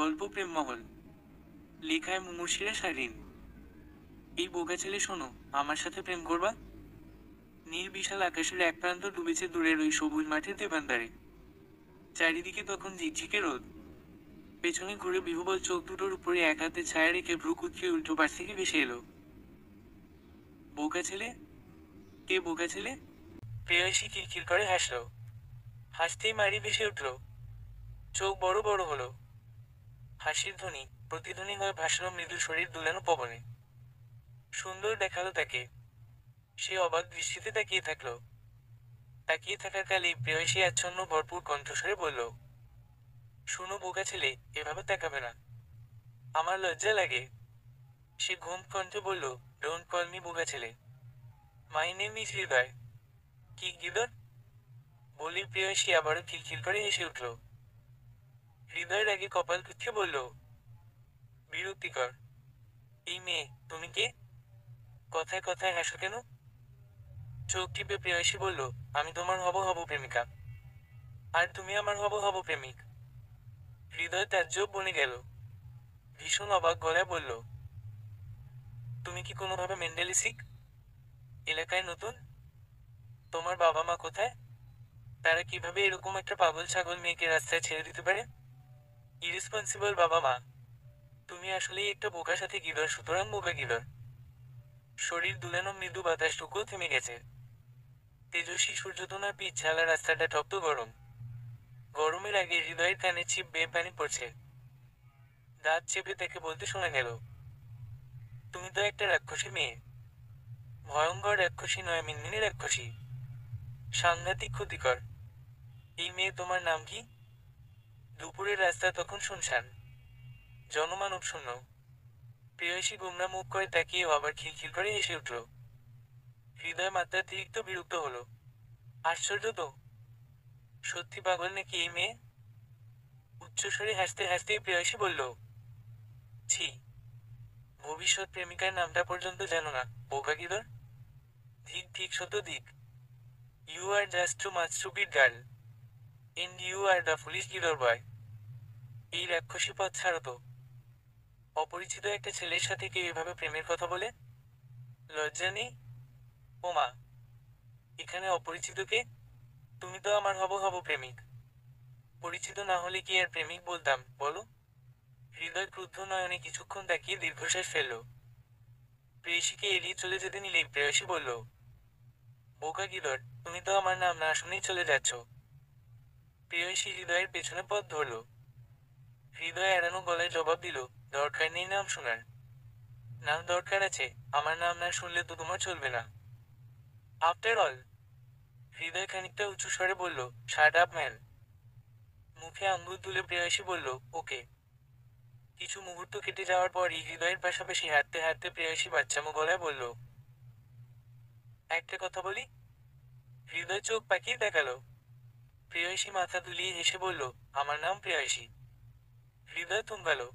গল্প প্রেমমহল, লেখায় মুমুর্ষিরা শারীন। এই বোকা ছেলে শোনো, আমার সাথে প্রেম করবা? নীল বিশাল আকাশের এক প্রান্ত ডুবেছে দূরের ওই সবুজ মাঠের দেবান্দারে। চারিদিকে তখন ঝিকঝিকে রোদ। পেছনে ঘুরে বিহবল চোখ দুটোর উপরে এক হাতে ছায়া রেখে ভ্রু কুঁচকে উল্টো পাশ থেকে ভেসে এলো। বোকা ছেলে? কে বোকা ছেলে? প্রেয়সী কিরকির করে হাসল। হাসতেই মারি ভেসে উঠল। চোখ বড় বড় হলো। হাসির ধ্বনি প্রতিধ্বনি হয়ে ভাসল মৃদু শরীর দুলানো পবনে। সুন্দর দেখালো তাকে। সে অবাক দৃষ্টিতে তাকিয়ে থাকলো। তাকিয়ে থাকার কালেই প্রেয়সী আচ্ছন্ন ভরপুর কণ্ঠস্বরে বলল, শোনো বোকা ছেলে, এভাবে তাকাবে না, আমার লজ্জা লাগে। সে ঘুম কণ্ঠে বলল, ডোন্ট কল মি বোকা ছেলে, মাই নেম ইজ হৃদয়। কি গিদর? বলি প্রেয়সী আবারও খিলখিল করে হেসে উঠল। হৃদয়ের আগে কপাল কুঁচকে বলল, বিরক্তিকর। এই মেয়ে, তুমি কে? কথায় কথায় হাসো কেন? চোখ টিপে প্রেয়সী বলল, আমি তোমার হব হব প্রেমিকা। আর তুমি আমার হব হব প্রেমিক। হৃদয় তাজ্জব বনে গেল। ভীষণ অবাক গলায় বলল, তুমি কি কোনোভাবে মেন্টালি সিক? এলাকায় নতুন? তোমার বাবা মা কোথায়? তারা কিভাবে এরকম একটা পাগল ছাগল মেয়েকে রাস্তায় ছেড়ে দিতে পারে? ইরেসপন্সিবল বাবা মা। তুমি আসলেই একটা বোকার সাথে গিদর, সুতরাং বোকা গিদর। শরীর দুলানো মৃদু বাতাসটুকুও থেমে গেছে। তেজস্বী সূর্যতনার পিচ ঝালা রাস্তাটা টপ্ত গরম। গরমের আগে হৃদয়ের কানে ছিপ বেয়ে পানি পড়ছে। দাঁত চেপে তাকে বলতে শোনা গেল, তুমি তো একটা রাক্ষসী মেয়ে। ভয়ঙ্কর রাক্ষসী নয়, মিনমিনি রাক্ষসী। সাংঘাতিক ক্ষতিকর। এই মেয়ে তোমার নাম কি? দুপুরের রাস্তা তখন শুনশান, জনমানব শূন্য। প্রেয়সী গুমরা মুখ করে তাকিয়ে আবার খিলখিল করে হেসে উঠল। হৃদয় মাত্রাতিরিক্ত বিরক্ত হলো। আশ্চর্য তো, সত্যি পাগল নাকি এই মেয়ে? উচ্চস্বরে হাসতে হাসতেই প্রেয়সী বলল, ছি, ভবিষ্যৎ প্রেমিকার নামটা পর্যন্ত জানো না, বোকা গিদর। ঠিক ঠিক শত দিক। You are just too much stupid girl, and you are the foolish গিদর বয়। এই রাক্ষসী পথ ছাড়ো তো। অপরিচিত একটা ছেলের সাথে কেউ এভাবে প্রেমের কথা বলে? লজ্জা নেই? ওমা, এখানে অপরিচিত কে? তুমি তো আমার হব হব প্রেমিক। পরিচিত না হলে কি আর প্রেমিক বলতাম, বলো? হৃদয় ক্রুদ্ধ নয়নে কিছুক্ষণ তাকিয়ে দীর্ঘশ্বাস ফেলল। প্রেয়সীকে এড়িয়ে চলে যেতে নিলেই প্রেয়সী বলল, বোকা গিদর, তুমি তো আমার নাম না শুনেই চলে যাচ্ছ। প্রেয়সী হৃদয়ের পেছনে পথ ধরল। হৃদয় এড়ানো গলায় জবাব দিল, দরকার নেই নাম শোনার। নাম দরকার আছে, আমার নাম না শুনলে তো তোমার চলবে না। After all. হৃদয় খানিকটা উঁচু স্বরে বলল, শাট আপ ম্যান। মুখে আঙ্গুল তুলে প্রেয়সী বলল, ওকে। কিছু মুহূর্ত কেটে যাওয়ার পরই হৃদয়ের পাশাপাশি হাঁটতে হাঁটতে প্রেয়সী বাচ্চামো গলায় বলল, একটা কথা বলি? হৃদয় চোখ পাকিয়ে দেখালো। প্রেয়সী মাথা দুলিয়ে হেসে বলল, আমার নাম প্রেয়সী। হৃদয় থমকালো।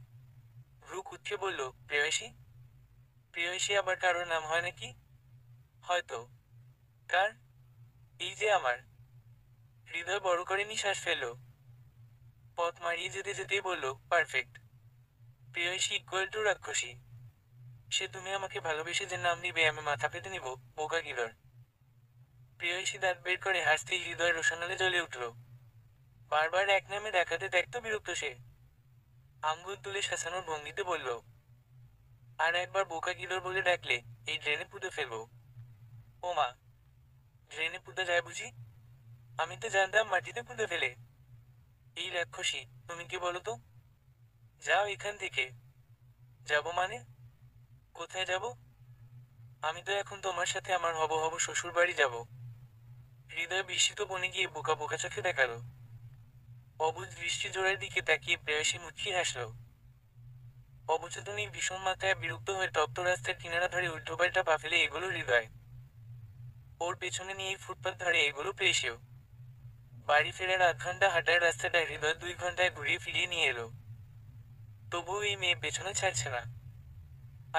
ভ্রু কুঁচকে বলল, প্রেয়সী? প্রেয়সী আবার কারোর নাম হয় নাকি? হয়তো। কার? এই যে আমার। হৃদয় বড় করে নিঃশ্বাস ফেলল। পথ মারিয়ে যেতে যেতেই বলল, পারফেক্ট। প্রেয়সী ইকুয়াল টু রাক্ষসী। সে তুমি আমাকে ভালোবেসে যে নাম নিবে আমি মাথা পেতে নিব, বোকা গিলর। প্রেয়সী দাঁত বের করে হাসতেই হৃদয় রোশনালে জ্বলে উঠল। বারবার এক নামে দেখাতে দেখতো বিরক্ত সে। আঙ্গুল তুলে শাসানোর ভঙ্গিতে বলল, আর একবার বোকা গিলর বলে ডাকলে এই ড্রেনে পুঁতে ফেলবো। ও মা, ড্রেনে পুঁতে যায় বুঝি? আমি তো জানতাম মাটিতে পুঁতে ফেলে। এই রাক্ষসী, তুমি কি বলো তো? যাও এখান থেকে। যাব মানে? কোথায় যাব? আমি তো এখন তোমার সাথে আমার হব হব শ্বশুর বাড়ি যাব। হৃদয় বিস্মিত বনে গিয়ে বোকা বোকা চোখে দেখালো। অবুঝ দৃষ্টি জোড়ার দিকে তাকিয়ে প্রেয়সী মুচকি হাসল। অবচেতনই ভীষণ মাত্রায় বিরক্ত হয়ে তপ্ত রাস্তার কিনারা ধরে উল্টোপাল্টা পা ফেলে এগুলো হৃদয়। ওর পেছনে নিয়ে ফুটপাত ধরে এগুলো প্রেয়সীও। বাড়ি ফেরার 8 ঘন্টা হাঁটার রাস্তাটা হৃদয় 2 ঘন্টায় ঘুরিয়ে ফিরিয়ে নিয়ে এলো। তবুও এই মেয়ে পেছনে ছাড়ছে না।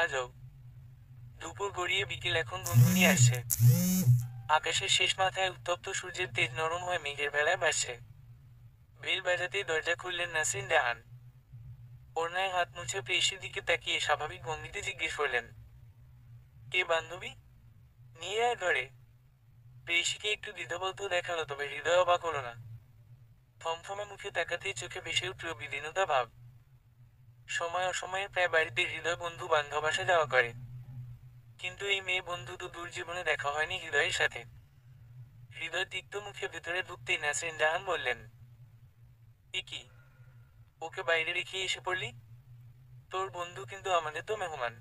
আজব। দুপুর গড়িয়ে বিকেল এখন গুনগুনিয়ে আসছে। আকাশের শেষ মাথায় উত্তপ্ত সূর্যের তেজ নরম হয়ে মেঘের বেলায় ভাসছে। বেল বাজাতেই দরজা খুললেন নাসরিন জাহান। ওড়নায় হাত মুছে প্রেয়সীর দিকে তাকিয়ে স্বাভাবিক ভঙ্গিতে জিজ্ঞেস করলেন, কে বান্ধবী? নিয়ে আয় ঘরে। প্রেয়সীকে একটু দ্বিধাবোধ দেখালো, তবে হৃদয় অবাক হলো না। থমথমে মুখে তাকাতেই চোখে ভেসে উঠল বিদীর্ণতা ভাব। সময় অসময়ে প্রায় বাড়িতে হৃদয় বন্ধু বান্ধব আসা যাওয়া করে, কিন্তু এই মেয়ে বন্ধু তো দূর জীবনে দেখা হয়নি হৃদয়ের সাথে। হৃদয় তিক্ত মুখে ভেতরে ঢুকতেই নাসরিন জাহান বললেন, এ কি, ওকে বাইরে রেখে এসে পড়লি? তোর বন্ধু কিন্তু আমাদের তো মেহমান।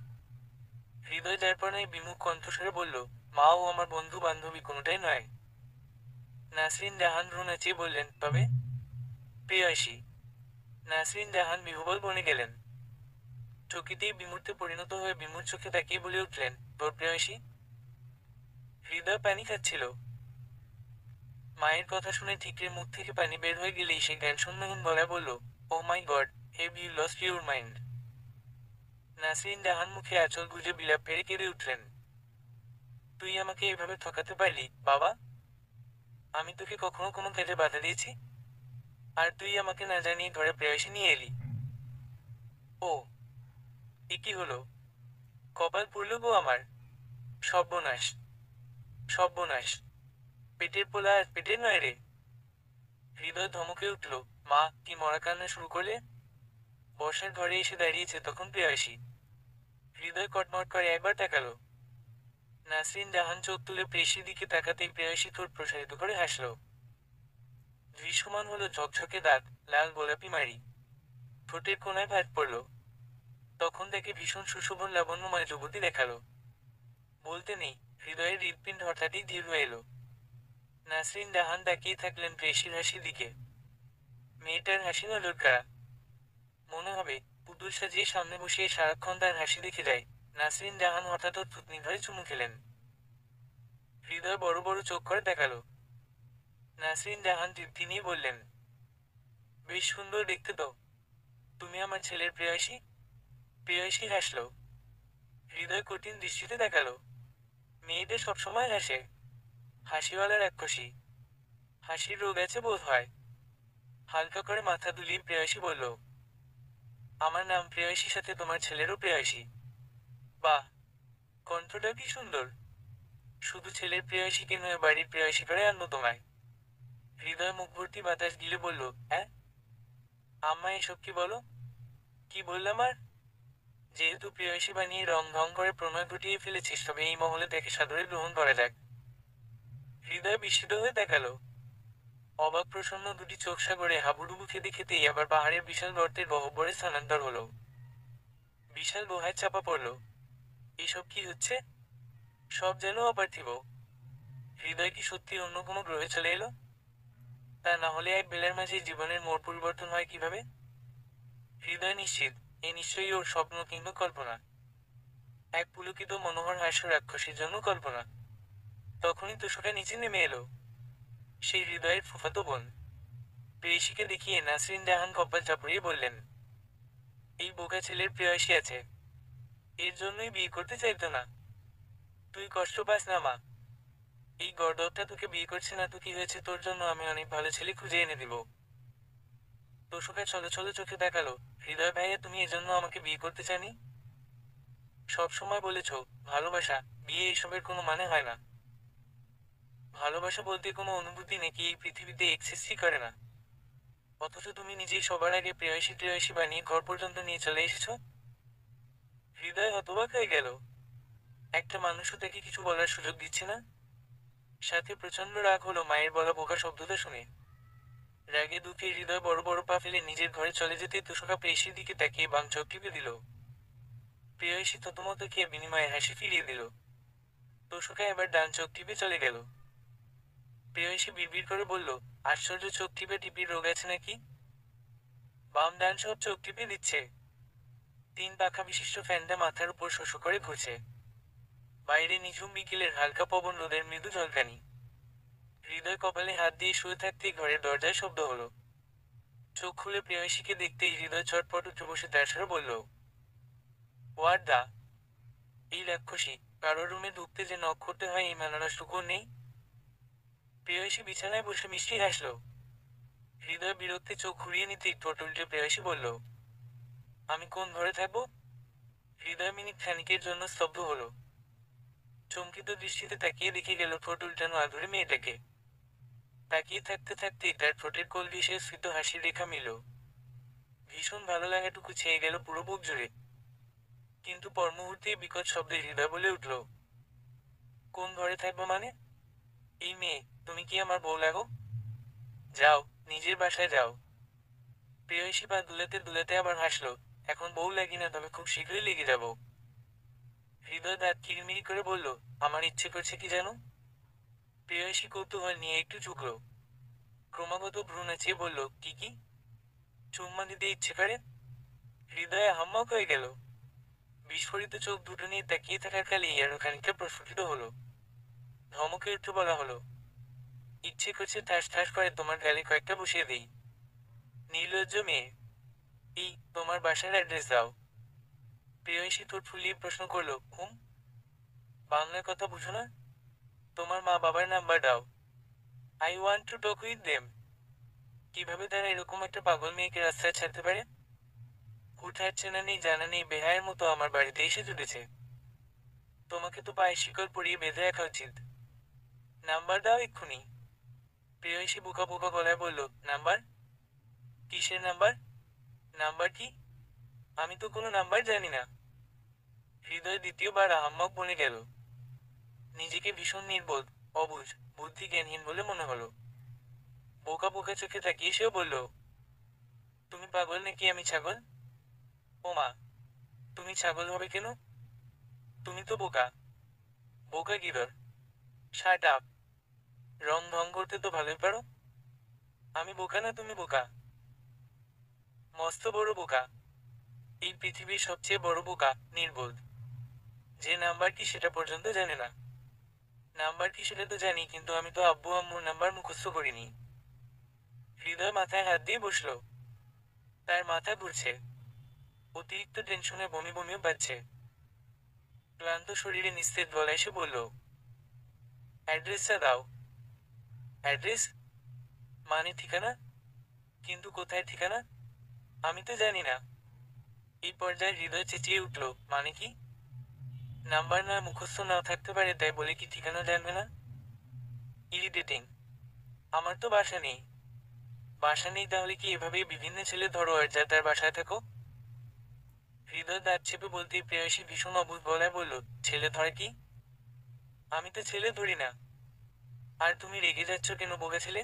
হৃদয় যারপরনাই বিমুখ কণ্ঠস্বরে বলল, মা ও আমার বন্ধু বান্ধবী কোনোটাই নয়। নাসরিন জাহান ভ্রু নাচিয়ে বললেন, তবে? প্রেয়সী। নাসরিন জাহান বিহ্বল বনে গেলেন। চকিতেই বিমূর্তে পরিণত হয়ে বিমূঢ় চোখে তাকিয়ে বলে উঠলেন, তোর প্রেয়সী? হৃদয় পানি খাচ্ছিল। মায়ের কথা শুনে ঠিকরে মুখ থেকে পানি বের হয়ে গেলেই সে জ্ঞানশূন্যহীন গলায় বলল, oh my God, have you lost your mind? Nasrin Jahan মুখে আঁচল গুজে বিলাপ পেরে কেঁদে উঠলেন। তুই আমাকে এভাবে ঠকাতে পারলি বাবা? আমি তোকে কখনো কোনো কাজে বাধা দিয়েছি? আর তুই আমাকে না জানিয়ে ঘরে প্রেয়সী নিয়ে এলি? ও, এ কি হলো? কপাল পুড়ল গো আমার। সর্বনাশ, সর্বনাশ। পেটের পোলা আর পেটের নয় রে। হৃদয় ধমকে উঠল, মা, কি মরা কান্না শুরু করলে? বর্ষার ঘরে এসে দাঁড়িয়েছে তখন প্রেয়সী। হৃদয় কটমট করে একবার তাকালো। নাসরিন জাহান চোখ তুলে প্রেয়সীর দিকে তাকাতেই প্রেয়সী ঠোঁট প্রসারিত করে হাসল। দৃশ্যমান হলো ঝকঝকে দাঁত, লাল গোলাপি মাড়ি, ঠোঁটের কোনায় ভাঁজ পড়ল। তখন তাকে ভীষণ সুশোভন লাবণ্যময় যুবতী দেখালো। বলতে নেই, হৃদয়ের হৃৎপিণ্ড হঠাৎই ধীর হয়ে এলো। নাসরিন জাহান তাকিয়ে থাকলেন প্রেয়সীর হাসির দিকে। মেয়েটার হাসি নজর কাড়া। মনে হবে পুতুল সাজিয়ে সামনে বসিয়ে সারাক্ষণ তার হাসি দেখে যায়। নাসরিন জাহান হঠাৎ ওর থুতনি ধরে চুমু খেলেন। হৃদয় বড় বড় চোখ করে দেখালো। নাসরিন জাহান তৃপ্তি নিয়ে বললেন, বেশ সুন্দর দেখতে তো। তুমি আমার ছেলের প্রেয়সী? প্রেয়সী হাসল। হৃদয় কঠিন দৃষ্টিতে দেখালো। মেয়েটা সবসময় হাসে, হাসিওয়ালা রাক্ষসী। হাসির রোগ আছে বোধ হয়। হালকা করে মাথা দুলিয়ে প্রেয়সী বলল, আমার নাম প্রেয়সীর সাথে তোমার ছেলেরও প্রেয়সী। বাহ, কণ্ঠটা কি সুন্দর। শুধু ছেলের প্রেয়সীকে নয়, বাড়ির প্রেয়সী করে আনবো তোমায়। হৃদয় মুখ ভর্তি বাতাস গিলে বলল, হ্যাঁ আম্মা, এসব কি বলো? কি বললাম আর? যেহেতু প্রেয়সী বানিয়ে রং ঢং করে প্রণয় ঘটিয়ে ফেলেছিস, তবে এই মহলে তাকে সাদরে গ্রহণ করা যাক। হৃদয় বিস্মিত হয়ে দেখালো। অবাক প্রসন্ন দুটি চোখ সাগরে হাবুডুবু খেতে খেতেই আবার পাহাড়ের বিশাল গর্তের গহ্বরে স্থানান্তর হলো। বিশাল গুহায় চাপা পড়ল। এসব কি হচ্ছে? সব যেন অপার্থিব। হৃদয় কি সত্যি অন্য কোনো গ্রহে চলে এলো? তা না হলে এক বেলার মাঝে জীবনের মোড় পরিবর্তন হয় কিভাবে? হৃদয় নিশ্চিত, এ নিশ্চয়ই ওর স্বপ্ন কিংবা কল্পনা। এক পুলকিত মনোহর হাস্য রাক্ষসীর জন্য কল্পনা। তখনই তুষটা নিচে নেমে এলো। সেই হৃদয়ের ফুফাতো বোন। প্রেয়সীকে দেখিয়ে নাসরিন জাহান কপাল চাপড়িয়ে বললেন, এই বোকা ছেলের প্রেয়সী আছে, এর জন্যই বিয়ে করতে চাইতো না। তুই কষ্ট পাস না মা। এই গর্দভটা তোকে বিয়ে করছে না তো কি হয়েছে, তোর জন্য আমি অনেক ভালো ছেলে খুঁজে এনে দিব। তোষকা ছলো ছলো চোখে দেখালো, হৃদয় ভাইয়া, তুমি এজন্য আমাকে বিয়ে করতে চানি? সব সময় বলেছ ভালোবাসা, বিয়ে এসবের কোনো মানে হয় না। ভালোবাসা বলতে কোনো অনুভূতি নাকি এই পৃথিবীতে এক্সিস্টই করে না। অথচ তুমি নিজেই সবার আগে প্রেয়সী প্রেয়সী বানিয়ে ঘর পর্যন্ত নিয়ে চলে এসেছো। হৃদয় হতবাক হয়ে গেল। একটা মানুষও তাকে কিছু বলার সুযোগ দিচ্ছে না। সাথে প্রচন্ড রাগ হলো মায়ের বলা বোকা শব্দটা শুনে। রাগে দুঃখে হৃদয় বড় বড় পা ফেলে নিজের ঘরে চলে যেতে তুষকা প্রেয়সীর দিকে তাকিয়ে বাম চোখ টিপে দিল। প্রেয়সী থতমত খেয়ে বিনিময়ে হাসি ফিরিয়ে দিল। তুষকা এবার ডান চোখ টিপে চলে গেল। প্রেয়সী বিড়বিড় করে বলল, আশ্চর্য, চোখ টিপে টিপির রোগ আছে নাকি? বাম ডান সব চোখ টিপে দিচ্ছে। তিন পাখা বিশিষ্ট ফ্যানটা মাথার উপর শোষো করে ঘুরছে। বাইরে নিঝুম বিকেলের হালকা পবন, রোদের মৃদু ঝলকানি। হৃদয় কপালে হাত দিয়ে শুয়ে থাকতেই ঘরের দরজায় শব্দ হলো। চোখ খুলে প্রেয়সীকে দেখতেই হৃদয় ছটপট উঠে বসে তার বলল, হোয়াট দা? এই রাক্ষসী, কারোর রুমে ঢুকতে যে নক করতে হয় এই ম্যানারসটুকুও নেই। প্রেয়সী বিছানায় বসে মিষ্টি হাসল। হৃদয় বিরক্তি চোখ ঘুরিয়ে নিতেই ঠোঁট উল্টে প্রেয়সী বলল, আমি কোন ঘরে থাকবো? হৃদয় মিনিট খানিকের জন্য স্তব্ধ হলো। চমকিত দৃষ্টিতে তাকিয়ে দেখে গেল ঠোঁট উল্টানো আদুরে মেয়েটাকে। তাকিয়ে থাকতে থাকতেই তার ঠোঁটের কোল ঘেঁষে স্ফীত হাসির রেখা মিলল। ভীষণ ভালো লাগাটুকু ছেয়ে গেল পুরো বুক জুড়ে। কিন্তু পর মুহূর্তেই বিকট শব্দে হৃদয় বলে উঠল, কোন ঘরে থাকবো মানে? এই মেয়ে, তুমি কি আমার বউ লাগো? যাও, নিজের বাসায় যাও। প্রেয়সী পা দুলাতে দুলাতে আবার হাসলো, এখন বউ লাগি না, তবে খুব শীঘ্রই লেগে যাব। হৃদয় দাঁত কিরমিরি করে বলল, আমার ইচ্ছে করছে কি জানো? প্রেয়সী কৌতূহল নিয়ে একটু ঝুঁকল। ক্রমাগত ভ্রু নাচিয়ে বলল, কি কি? চুম্মা দিতে ইচ্ছে করে। হৃদয়ে হাম্মক হয়ে গেল। বিস্ফোরিত চোখ দুটো নিয়ে তাকিয়ে থাকার কালেই আরো খানিকটা প্রস্ফুটিত হলো। ধমকে একটু বলা হলো, ইচ্ছে করছে ঠাস ঠাস করে তোমার গালে কয়েকটা বসিয়ে দেই। নির্লজ্জ মেয়ে। এই, তোমার বাসার অ্যাড্রেস দাও। প্রেয়সী ঠোঁট ফুলিয়ে প্রশ্ন করলো, হুম? বাংলার কথা বুঝো না? তোমার মা বাবার নাম্বার দাও। I want to talk with them. কিভাবে তারা এরকম একটা পাগল মেয়েকে রাস্তায় ছাড়তে পারে? হুট হাঁটছে না, নেই জানা নেই, বেহায়ের মতো আমার বাড়িতে এসে জুটেছে। তোমাকে তো পায়ে শিকড় পরিয়ে বেঁধে রাখা উচিত। নাম্বার দাও এক্ষুনি। প্রেয়সী বোকা বোকা গলায় বলল, নাম্বার? কিসের নাম্বার? নাম্বার কি? আমি তো কোনো নাম্বার জানি না। হৃদয় দ্বিতীয়বার আহাম্মক বনে গেল। নিজেকে ভীষণ নির্বোধ, অবুঝ, বুদ্ধিজ্ঞানহীন বলে মনে হলো। বোকা বোকা চোখে তাকিয়ে সেও বলল, তুমি পাগল নাকি আমি ছাগল? ও মা, তুমি ছাগল হবে কেন? তুমি তো বোকা। বোকা গিদর। Shut up. রং ঢং করতে তো ভালোই পারো। আমি বোকা না, তুমি বোকা। মস্ত বড় বোকা। এই পৃথিবীর সবচেয়ে বড় বোকা, নির্বোধ। যে নাম্বার কি সেটা পর্যন্ত জানে না। নাম্বার কি সেটা তো জানি, কিন্তু আমি তো আব্বু আম্মুর নাম্বার মুখস্থ করিনি। হৃদয় মাথায় হাত দিয়ে বসলো। তার মাথা ঘুরছে। অতিরিক্ত টেনশনে বমি বমিও পাচ্ছে। ক্লান্ত শরীরে নিস্তেজ গলায় এসে বলল, অ্যাড্রেসটা দাও। অ্যাড্রেস? মানে ঠিকানা? কিন্তু কোথায় ঠিকানা? আমি তো জানি না। এই পর্যায়ে হৃদয় চেঁচিয়ে উঠল, মানে কি? নাম্বার না মুখস্থ নাও থাকতে পারে, তাই বলে কি ঠিকানা জানবে না? ইরিটেটিং। আমার তো বাসা নেই। বাসা নেই তাহলে কি এভাবেই বিভিন্ন ছেলে ধরো আর যা তার বাসায় থাকো? হৃদয় দাঁত চেপে বলতেই প্রেয়সী ভীষণ অবুঝ গলায় বলল, ছেলে ধরে কি? আমি তো ছেলে ধরি না। আর তুমি রেগে যাচ্ছ কেন বোকা ছেলে?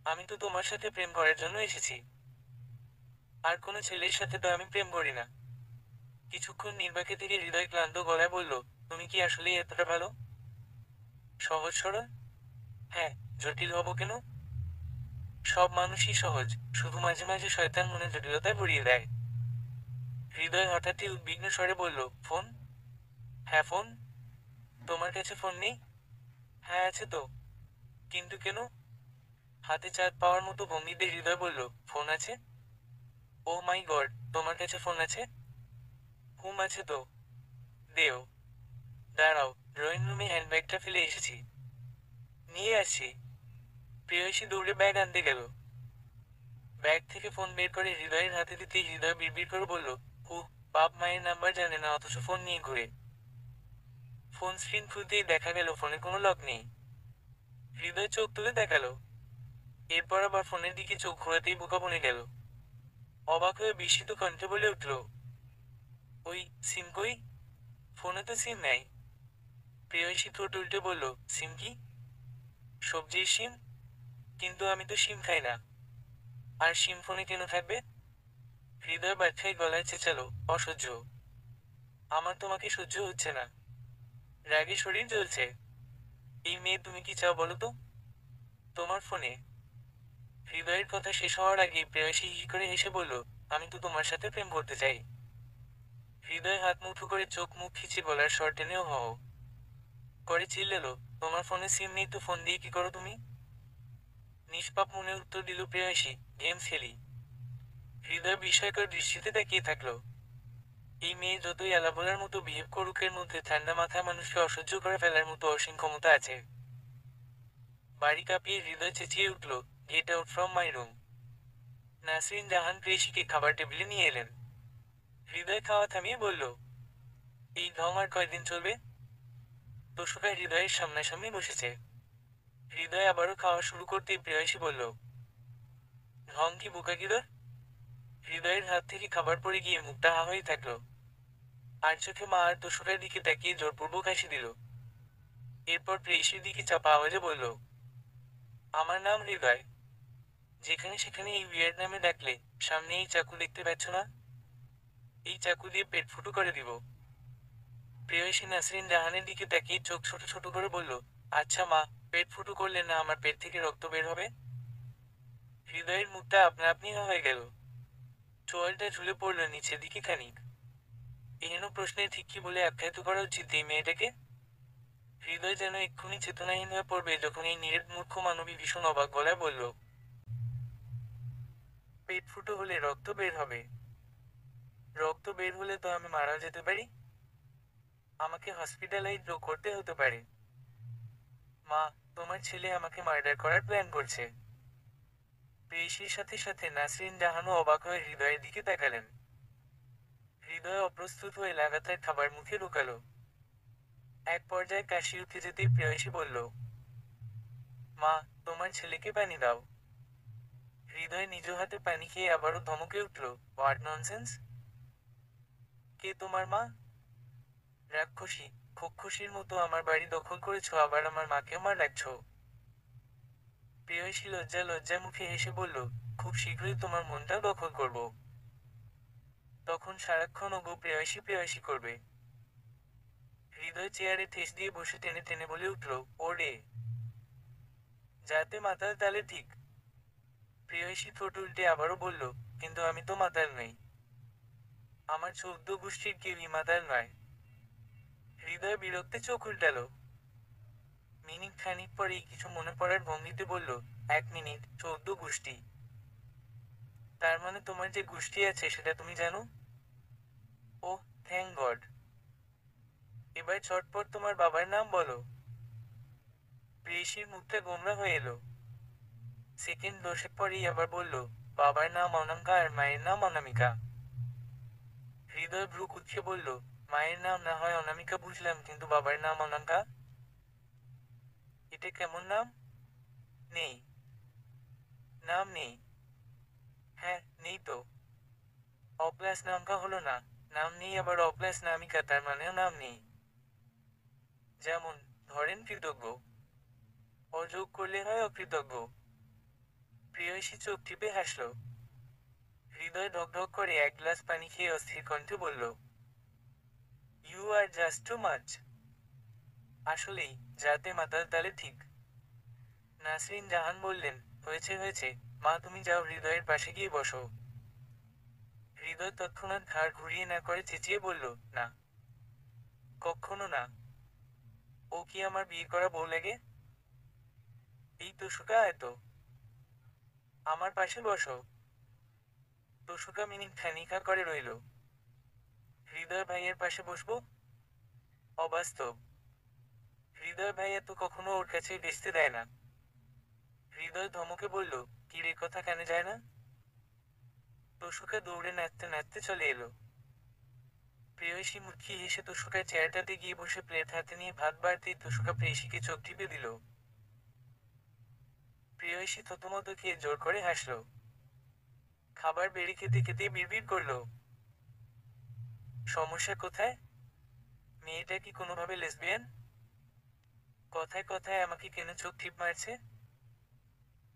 আমি তো তোমার সাথে প্রেম করার জন্য এসেছি। আর কোনো ছেলের সাথে তো আমি প্রেম করি না। কিছুক্ষণ নির্বাকে থেকে হৃদয় ক্লান্ত গলায় বলল, তুমি কি আসলেই এতটা ভালো? সহজ সরল? হ্যাঁ। জটিল হব কেন? সব মানুষই সহজ, শুধু মাঝে মাঝে শয়তান মনে জটিলতায় ভরিয়ে দেয়। হৃদয় হঠাৎই উদ্বিগ্ন স্বরে বলল, ফোন? হ্যাঁ ফোন। তোমার কাছে ফোন নেই? হ্যাঁ আছে তো। কিন্তু কেন? হাতে চাঁদ পাওয়ার মতো ভঙ্গিতে হৃদয় বলল, ফোন আছে। ও মাই গড, তোমার কাছে ফোন আছে? হুম আছে তো। দেও। দাঁড়াও, ড্রয়িং রুমে হ্যান্ডব্যাগটা ফেলে এসেছি। নিয়ে আসছি। প্রেয়সী দৌড়ে ব্যাগ আনতে গেল। ব্যাগ থেকে ফোন বের করে হৃদয়ের হাতে দিতেই হৃদয় বিড়বিড় করে বলল, বাপ মায়ের নাম্বার জানে না অথচ ফোন নিয়ে ঘুরে। ফোন স্ক্রিন খুলতেই দেখা গেল ফোনে কোনো লক নেই। হৃদয় চোখ তুলে দেখালো। এরপর আবার ফোনের দিকে চোখ ঘোরাতেই বোকা বনে গেল। অবাক হয়ে বিস্মিত কণ্ঠে বলে উঠল, ওই সিম কই? ফোনে তো সিম নাই। প্রেয়সী ঠোঁট উল্টে বলল, সিম কি? সবজির সিম? কিন্তু আমি তো সিম খাই না। আর সিম ফোনে কেন থাকবে? হৃদয় ব্যথায় গলায় চেঁচালো, অসহ্য। আমার তোমাকে সহ্য হচ্ছে না। রাগে শরীর জ্বলছে। এই মেয়ে, তুমি কি চাও বলো তো? তোমার ফোনে। হৃদয়ের কথা শেষ হওয়ার আগেই প্রেয়সী হি করে হেসে বলল, আমি তো তোমার সাথে প্রেম করতে চাই। হৃদয় হাত মুঠো করে চোখ মুখ খিচে গলার স্বর টেনেও হও করে চিল্লালো, তোমার ফোনে সিম নেই তো ফোন দিয়ে কি করো তুমি? নিষ্পাপ মনে উত্তর দিল প্রেয়সী, গেমস খেলি। হৃদয় বিস্ময়কর দৃষ্টিতে তাকিয়ে থাকলো। এই মেয়ে যতই আলাবোলার মতো বিহেভ করুক, এর মধ্যে ঠান্ডা মাথায় মানুষকে অসহ্য করে ফেলার মতো অসীম ক্ষমতা আছে। বাড়ি কাঁপিয়ে হৃদয় চেঁচিয়ে উঠল, get out from my room. Nasrin Jahan প্রেয়সীকে খাবার টেবিলে নিয়ে এলেন। হৃদয় খাওয়া থামিয়ে বলল, এই ঢং আর কয়দিন চলবে? তোষকা হৃদয়ের সামনাসামনি বসেছে। হৃদয় আবারও খাওয়া শুরু করতেই প্রেয়সী বলল, ঢং কি বোকা গিদর? হৃদয়ের হাত থেকে খাবার পড়ে গিয়ে মুখটা হা হয়ে থাকলো। আর চোখে মা আর তোষকার দিকে তাকিয়ে জোরপূর্বক হাসি দিল। এরপর প্রেয়সীর দিকে চাপা আওয়াজে বলল, আমার নাম হৃদয়। যেখানে সেখানে এই উইয়ার্ড নামে ডাকলে, সামনে এই চাকু দেখতে পাচ্ছ না? এই চাকু দিয়ে পেট ফুটো করে দিব। প্রেয়সী নাসরিন জাহানের দিকে তাকিয়ে চোখ ছোট ছোট করে বলল, আচ্ছা মা, পেট ফুটো করলে না আমার পেট থেকে রক্ত বের হবে? হৃদয়ের মুখটা আপনা আপনি হয়ে গেল। চোয়ালটা ঝুলে পড়ল নিচের দিকে খানিক। এহেন প্রশ্নে ঠিক কি বলে আখ্যায়িত করা উচিত এই মেয়েটাকে? হৃদয় যেন এক্ষুনি চেতনাহীন হয়ে পড়বে যখন এই নিরেট মূর্খ মানবী ভীষণ অবাক গলায় বলল, পেট ফুটো হলে রক্ত বের হবে? রক্ত বের হলে তো আমি মারা যেতে পারি। আমাকে হসপিটালাইজ করতে হতে পারে। মা, তোমার ছেলে আমাকে মার্ডার করার প্ল্যান করছে। প্রেয়সীর সাথে সাথে নাসরিন জাহানও অবাক হয়ে হৃদয়ের দিকে তাকালেন। হৃদয় অপ্রস্তুত হয়ে লাগাতার খাবার মুখে ঢোকালো। এক পর্যায়ে কাশি উঠে যেতেই প্রেয়সী বলল, মা, তোমার ছেলেকে পানি দাও। হৃদয় নিজ হাতে পানি খেয়ে আবারও ধমকে উঠল, হোয়াট ননসেন্স? কে তোমার মা? রাক্ষসী, খোক্ষসীর মতো আমার বাড়ি দখল করেছো, আবার আমার মাকেও মা ডাকছো। প্রেয়সী লজ্জা লজ্জা মুখে হেসে বলল, খুব শীঘ্রই তোমার মনটাও দখল করব। তখন সারাক্ষণ ওগো প্রেয়সী প্রেয়সী করবে। হৃদয় চেয়ারে ঠেস দিয়ে বসে টেনে টেনে বলে উঠল, ওরে, যাতে মাতাল তালে ঠিক। প্রেয়সী ঠোঁট উল্টে আবারও বলল, কিন্তু আমি তো মাতাল নই। আমার 14 গোষ্ঠীর কেউই মাতাল নয়। হৃদয় বিরক্তে চোখ উল্টাল। মিনিট খানিক পরেই কিছু মনে পড়ার ভঙ্গিতে বলল, 1 মিনিট, 14 গোষ্ঠী? তার মানে তোমার যে গোষ্ঠী আছে সেটা তুমি জানো? ওহ, থ্যাংক গড। এবার চটপট তোমার বাবার নাম বলো। প্রেয়সীর মুখটা গোমরা হয়ে এলো। সেকেন্ড দশেক পরেই আবার বলল, বাবার নাম অনামিকা আর মায়ের নাম অনামিকা। হৃদয় ভ্রু কুঁচকে বলল, মায়ের নাম না হয় অনামিকা বুঝলাম, কিন্তু বাবার নাম অনামিকা? এটা কেমন নাম? নেই। নাম নেই? হ্যাঁ, নেই তো। অপ্লাস নামকা হলো না। নাম নেই আবার অপ্লাস নামিকা, তার মানেও নাম নেই। যেমন, ধরেন কৃতজ্ঞ। অযোগ করলে হয় অকৃতজ্ঞ। প্রেয়সী চোখ টিপে হাসল। হৃদয় ঢকঢক করে এক গ্লাস পানি খেয়ে অস্থির কণ্ঠে বলল, you are just too much. আসলেই, যাতে মাতাল তালে ঠিক। নাসরিন জাহান বললেন, হয়েছে হয়েছে, মা তুমি যাও হৃদয়ের পাশে গিয়ে বসো। হৃদয় তৎক্ষণাৎ ঘাড় ঘুরিয়ে না করে চেঁচিয়ে বলল, না, কখনো না। ও কি আমার বিয়ে করা বউ লাগে? এই তোষকা এত। আমার পাশে বসো। তোষকা মিনিট খানিক করে রইল। হৃদয় ভাইয়ের পাশে বসবো? অবাস্তব। হৃদয় ভাইয়া তো কখনো ওর কাছে বেচতে দেয় না। হৃদয় ধমকে বলল, কি রে, কথা কানে যায় না? তোষকা দৌড়ে নাচতে নাচতে চলে এলো। প্রেয়সী মুচকি হেসে তোষকার চেয়ারটাতে গিয়ে বসে প্লেট হাতে নিয়ে ভাত বাড়তেই তোষকা প্রেয়সীকে চোখ টিপে দিল। প্রেয়সী থতমত খেয়ে জোর করে হাসল। খাবার বেড়ে খেতে খেতে বিড়বিড় করল, সমস্যা কোথায়? মেয়েটা কি কোনোভাবে লেসবিয়ান? কথায় কথায় আমাকে কেন চোখ টিপ মারছে?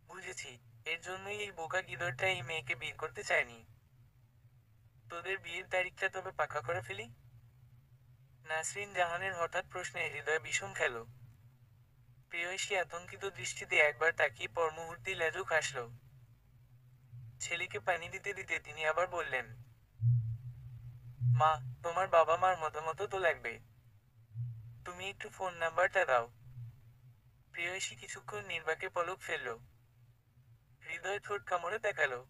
বুঝেছি, এর জন্যই এই বোকা গিদরটা এই মেয়েকে বিয়ে করতে চায়নি। তোদের বিয়ের তারিখটা তবে পাকা করে ফেলি। নাসরিন জাহানের হঠাৎ প্রশ্নে হৃদয় বিষম খেল। প্রেয়সী আতঙ্কিত দৃষ্টিতে একবার তাকিয়ে পর মুহূর্তেই লাজুক হাসল। ছেলেকে পানি দিতে দিতে তিনি আবার বললেন, মা, তোমার বাবা মার মতামত তো লাগবে। তুমি একটু ফোন নাম্বারটা দাও। প্রেয়সী কিছুক্ষণ নির্বাকে পলক ফেলল। হৃদয় ঠোঁট কামড়ে দেখালো।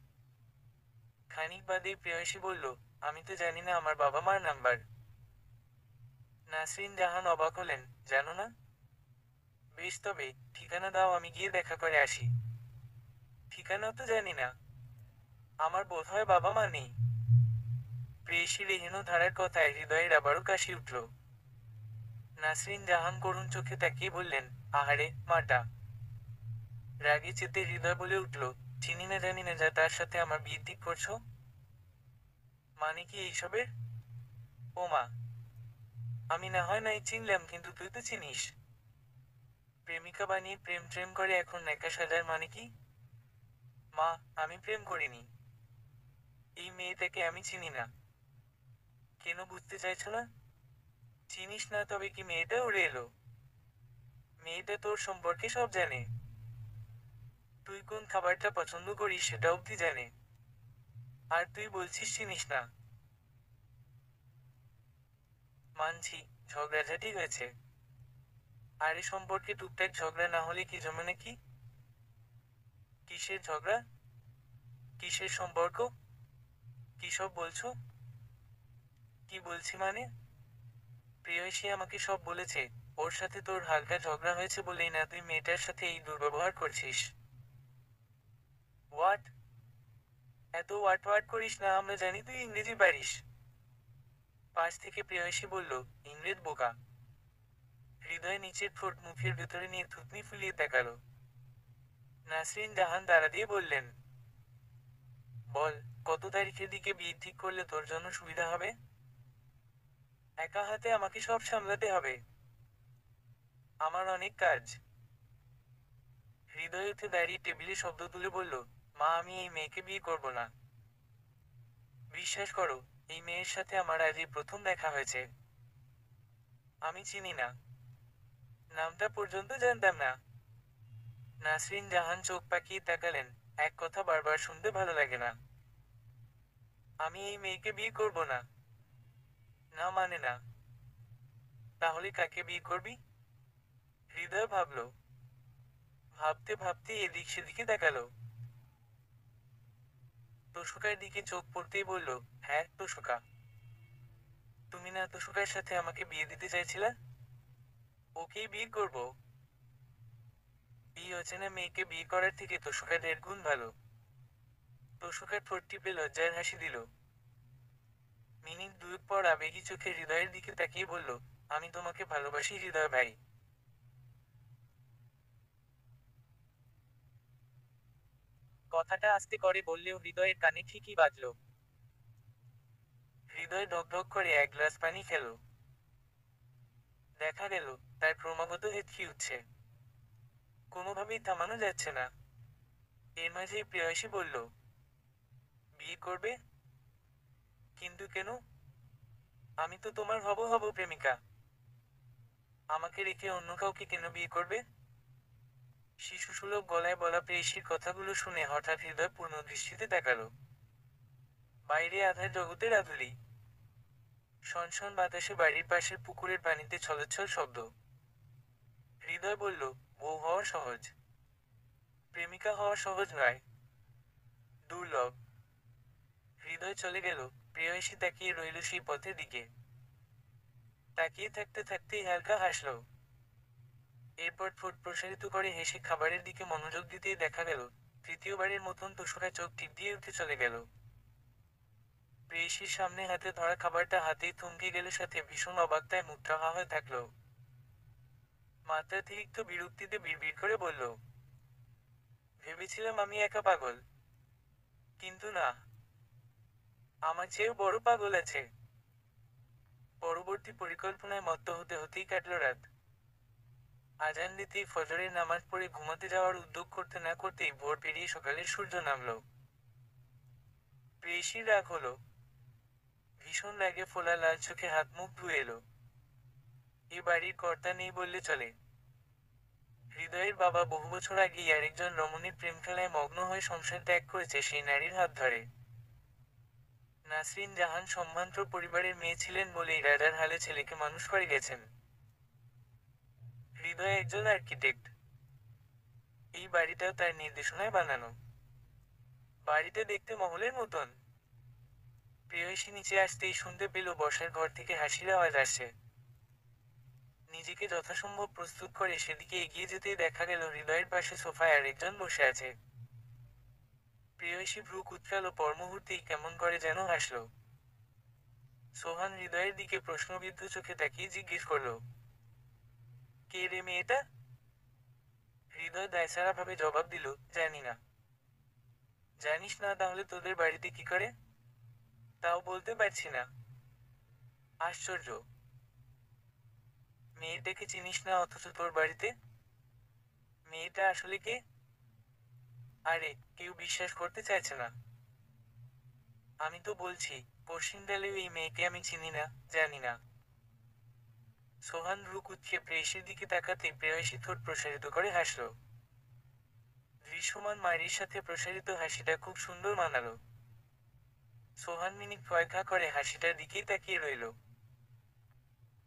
খানিক বাদেই প্রেয়সী বলল, আমি তো জানি না আমার বাবা মার নাম্বার। নাসরিন জাহান অবাক হলেন, জানো না? বেশ, তবে ঠিকানা দাও, আমি গিয়ে দেখা করে আসি। ঠিকানাও তো জানি না। আমার বোধহয় বাবা মা নেই। প্রেয়সীর এহেন ধারার কথায় হৃদয়ের আবারও কাশি উঠল। নাসরিন জাহান করুণ চোখে তাকিয়ে বললেন, আহারে মাটা। রাগে চেতে হৃদয় বলে উঠল, চিনি না জানি না যা তার সাথে আমার বিয়ে ঠিক করছো। মানে কি এইসবের? ও মা, আমি না হয় নাই চিনলাম, কিন্তু তুই তো চিনিস। প্রেমিকা বানিয়ে প্রেম প্রেম করে এখন একা সাজার মানে কি? মা, আমি প্রেম করিনি। এই মেয়েটাকে আমি চিনি না। কেন বুঝতে চাইছো না? চিনিস না তবে কি মেয়েটা উড়ে এলো? মেয়েটা তোর সম্পর্কে সব জানে। তুই কোন খাবারটা পছন্দ করিস সেটা অবধি জানে। আর তুই বলছিস চিনিস না? মানছি, ঝগড়াঝাটি হয়েছে। আর এ সম্পর্কে টুকটাক ঝগড়া না হলে কি জমে নাকি? কিসের ঝগড়া? কিসের সম্পর্ক? কি সব বলছো? কি বলছি মানে? প্রেয়সী আমাকে সব বলেছে। ওর সাথে তোর হালকা ঝগড়া হয়েছে বলেই না তুই মেয়েটার সাথে এই দুর্ব্যবহার করছিস। হোয়াট? এত ওয়াট ওয়াট করিস না, আমরা জানি তুই ইংরেজি পারিস। পাশ থেকে প্রেয়সী বলল, ইংরেজ বোকা। হৃদয় নিচের ঠোঁট মুখের ভেতরে নিয়ে থুতনি ফুলিয়ে তাকাল। নাসরিন জাহান তাড়া দিয়ে বললেন, বল, কত তারিখের দিকে বিয়ে ঠিক করলে তোর জন্য সুবিধা হবে? একা হাতে আমাকে সব সামলাতে হবে। আমার অনেক কাজ। হৃদয় উঠে দাঁড়িয়ে টেবিলে শব্দ তুলে বলল, মা, আমি এই মেয়েকে বিয়ে করব না। বিশ্বাস করো, এই মেয়ের সাথে আমার আজই প্রথম দেখা হয়েছে। আমি চিনি না। নামটা পর্যন্ত জানতাম না। নাসরিন জাহান চোখ পাকিয়ে তাকালেন। এক কথা বারবার শুনতে ভালো লাগে না। আমি এই মেয়েকে বিয়ে করব না। না মানে না। তাহলে কাকে বিয়ে করবি? হৃদয় ভাবল। ভাবতে ভাবতে এদিক সেদিকে তাকালো। তোষকার দিকে চোখ পড়তেই বলল, হ্যাঁ তোষকা। তুমি না তোষকার সাথে আমাকে বিয়ে দিতে চাইছিলে? ওকেই বিয়ে করব। এই অচেনা মেয়েকে বিয়ে করার থেকে তোষকা 1.5 গুণ ভালো। তোষকার ঠোঁট টিপে লজ্জার হাসি দিল। মিনিট দুয়েক পর আবেগী চোখে হৃদয়ের দিকে তাকিয়ে বলল, আমি তোমাকে ভালোবাসি হৃদয় ভাই। কথাটা আস্তে করে বললেও হৃদয়ের কানে ঠিকই বাজল। হৃদয় ঢকঢক করে এক গ্লাস পানি খেল। দেখা গেল, তার ক্রমাগত হেঁচকি উঠছে। কোনোভাবেই থামানো যাচ্ছে না। এর মাঝেই প্রেয়সী বলল, বিয়ে করবে? কিন্তু কেন? আমি তো তোমার হব হব প্রেমিকা। আমাকে রেখে অন্য কাউকে কেন বিয়ে করবে? শিশুসুলভ গলায় বলা প্রেয়সীর কথাগুলো শুনে হঠাৎ হৃদয় পূর্ণ দৃষ্টিতে তাকালো। বাইরে আধার জগতের আধুলি। শনশন বাতাসে বাড়ির পাশের পুকুরের পানিতে ছলছল শব্দ। হৃদয় বলল, বউ হওয়া সহজ, প্রেমিকা হওয়া সহজ নয়। দুর্লভ। হৃদয় চলে গেল। প্রেয়সী তাকিয়ে রইল সেই পথের দিকে। তাকিয়ে থাকতে থাকতেই হালকা হাসল। এরপর ঠোঁট প্রসারিত করে হেসে খাবারের দিকে মনোযোগ দিতেই দেখা গেল, তৃতীয়বারের মতন তোষকা চোখ টিপ দিয়ে উঠে চলে গেল। প্রেয়সীর সামনে হাতে ধরা খাবারটা হাতেই থমকে গেল, সাথে ভীষণ অবাকতায় মুগ্ধ হয়ে থাকল। মাত্রাতিরিক্ত বিরক্তিতে বিড়বিড় করে বলল, ভেবেছিলাম আমি একা পাগল। কিন্তু না, আমার চেয়েও বড় পাগল আছে। পরবর্তী পরিকল্পনায় মত্ত হতে হতেই কাটল রাত। আজান দিতেই ফজরের নামাজ পড়ে ঘুমাতে যাওয়ার উদ্যোগ করতে না করতেই ভোর পেরিয়ে সকালের সূর্য নামল। প্রেয়সীর রাগ হলো। ভীষণ রাগে ফোলা লাল চোখে হাত মুখ ধুয়ে এলো। এ বাড়ির কর্তা নেই বললে চলে। হৃদয়ের বাবা বহু বছর আগেই আরেকজন রমণীর প্রেম খেলায় মগ্ন হয়ে সংসার ত্যাগ করেছে সেই নারীর হাত ধরে। নাসরিন জাহান সম্ভ্রান্ত পরিবারের মেয়ে ছিলেন বলেই রাজার হালে ছেলেকে মানুষ করে গেছেন। হৃদয় একজন আর্কিটেক্ট। এই বাড়িটাও তার নির্দেশনায় বানানো। বাড়িটা দেখতে মহলের মতন। প্রেয়সী নিচে আসতেই শুনতে পেল বসার ঘর থেকে হাসির আওয়াজ আসছে। নিজেকে যথাসম্ভব প্রস্তুত করে সেদিকে এগিয়ে যেতেই দেখা গেল হৃদয়ের পাশে সোফায় আরেকজন বসে আছে। প্রেয়সী ভ্রু কুঁচকালো, পর মুহূর্তেই কেমন করে যেন হাসল। সোহান হৃদয়ের দিকে প্রশ্নবিদ্ধ চোখে তাকিয়ে জিজ্ঞেস করল, কে রে মেয়েটা? হৃদয় দায়সারা ভাবে জবাব দিল, জানি না। জানিস না তাহলে তোদের বাড়িতে কি করে? তাও বলতে পারছি না। আশ্চর্য। মেয়েটাকে চিনিস না অথচ তোর বাড়িতে? মেয়েটা আসলে কে? আরে, কেউ বিশ্বাস করতে চাইছে না। আমি তো বলছি, পশ্চিমডালেও এই মেয়েকে আমি চিনি না, জানি না। সোহান ভ্রু কুঁচকে প্রেয়সীর দিকে তাকাতে প্রেয়সী ঠোঁট প্রসারিত করে হাসল। দৃশ্যমান মায়ের সাথে প্রসারিত হাসিটা খুব সুন্দর মানালো। সোহান মিনিট কয়েক করে হাসিটার দিকেই তাকিয়ে রইল।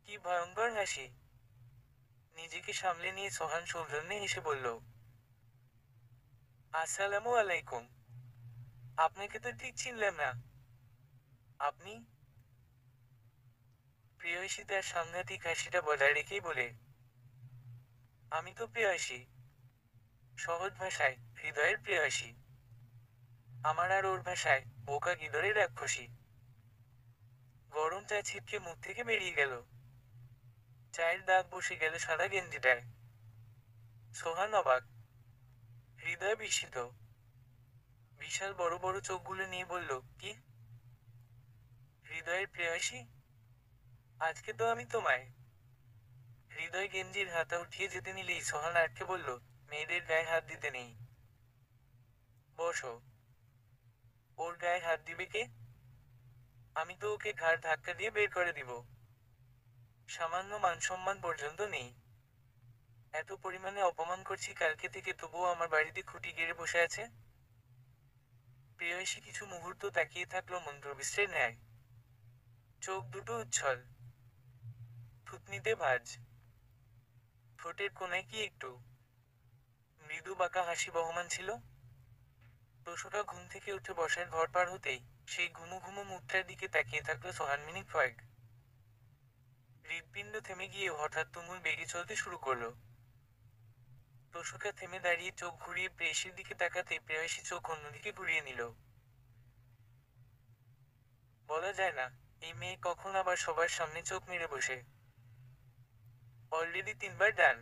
কি ভয়ঙ্কর হাসি! নিজেকে সামলে নিয়ে সোহান সৌজন্যে হেসে বলল, আসসালামু আলাইকুম। আপনাকে তো ঠিক চিনলাম না। আপনি? প্রেয়সী তার সাংঘাতিক হাসিটা বজায় রেখেই বলে, আমি তো প্রেয়সী। সহজ ভাষায়, হৃদয়ের প্রেয়সী। আমার আর ওর ভাষায়, বোকা গিদরের রাক্ষসী। গরম চা ছিটকে মুখ থেকে বেরিয়ে গেল। চায়ের দাগ বসে গেল সাদা গেঞ্জিটায়। সোহান অবাক, হৃদয় বিস্মিত। বিশাল বড় বড় চোখগুলো নিয়ে বলল, কি? হৃদয়ের প্রেয়সী? আজকে তো আমি তোমায়। হৃদয় গেঞ্জির হাতা উঠিয়ে যেতে নিলেই সোহান আটকে বলল, মেয়েদের গায়ে হাত দিতে নেই। বসো। ওর গায়ে হাত দিবে কে? আমি তো ওকে ঘাড় ধাক্কা দিয়ে বের করে দিব। সামান্য মানসম্মান পর্যন্ত নেই। এত পরিমাণে অপমান করছি কালকে থেকে, তবুও আমার বাড়িতে খুঁটি গেড়ে বসে আছে। প্রেয়সী কিছু মুহূর্ত তাকিয়ে থাকলো মন্ত্রবিশ্বের ন্যায়। চোখ দুটো উচ্ছল, থুতনিতে ভাঁজ, ঠোঁটের কোণায় কি একটু মৃদু বাঁকা হাসি বহমান ছিল। তোষকা ঘুম থেকে উঠে বসার ঘর পার হতেই সেই ঘুমু ঘুমু মুখটার দিকে তাকিয়ে থাকলো সোহান মিনিট কয়েক। হৃৎপিণ্ড থেমে গিয়ে হঠাৎ তুমুল বেগে চলতে শুরু করলো। তোষকা থেমে দাঁড়িয়ে চোখ ঘুরিয়ে প্রেয়সীর দিকে তাকাতে প্রেয়সী চোখ অন্যদিকে ঘুরিয়ে নিল। বলা যায় না, এই মেয়ে কখন আবার সবার সামনে চোখ মেরে বসে। অলরেডি 3বার ডান।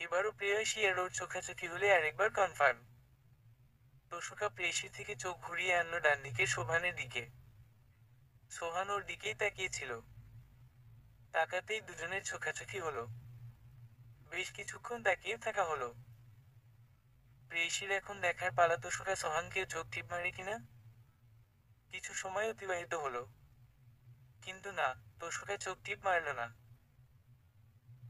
এবারও প্রেয়সী আর ওর চোখাচোখি হলে আরেকবার কনফার্ম। তোষকা প্রেয়সী থেকে চোখ ঘুরিয়ে আনলো ডান দিকে সোহানের দিকে। সোহান ওর দিকেই তাকিয়েছিল। তাকাতেই দুজনের চোখাচোখি হলো। বেশ কিছুক্ষণ তাকিয়ে থাকা হলো। প্রেয়সীর এখন দেখার পালা তোষকা সোহানকে চোখ টিপ মারে কিনা। কিছু সময় অতিবাহিত হলো। কিন্তু না, তোষকা চোখ টিপ মারল না।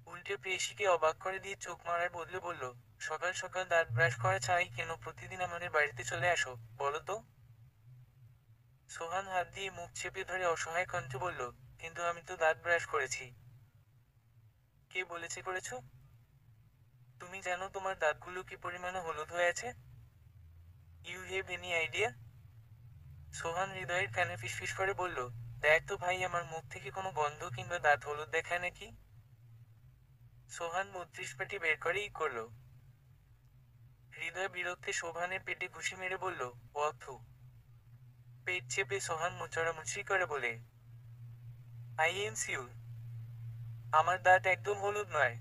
উল্টে প্রেয়সীকে অবাক করে দিয়ে চোখ মারার বদলে বলল, সকাল সকাল দাঁত ব্রাশ করা ছাড়াই কেন প্রতিদিন আমাদের বাড়িতে চলে আসো, বলো তো? সোহান হাত দিয়ে মুখ চেপে ধরে অসহায় কণ্ঠে বলল, কিন্তু আমি তো দাঁত ব্রাশ করেছি। কে বলেছে করেছো? তুমি জানো তোমার দাঁতগুলো কি পরিমাণে হলুদ হয়ে আছে? You have any idea? Sohan হৃদয়ের কানে ফিসফিস করে বলল, দেখ তো ভাই, আমার মুখ থেকে কোনো গন্ধ কিংবা দাঁত হলুদ দেখায় নাকি? সোহান ৩২ পেটি বের করেই করল। হৃদয় বিরক্তে সোহানের পেটে ঘুষি মেরে বলল, অথু। পেট চেপে সোহান মুচড়ামুচড়ি করে বলে, আই এম সিউর। আমার দাঁত একদম হলুদ নয়।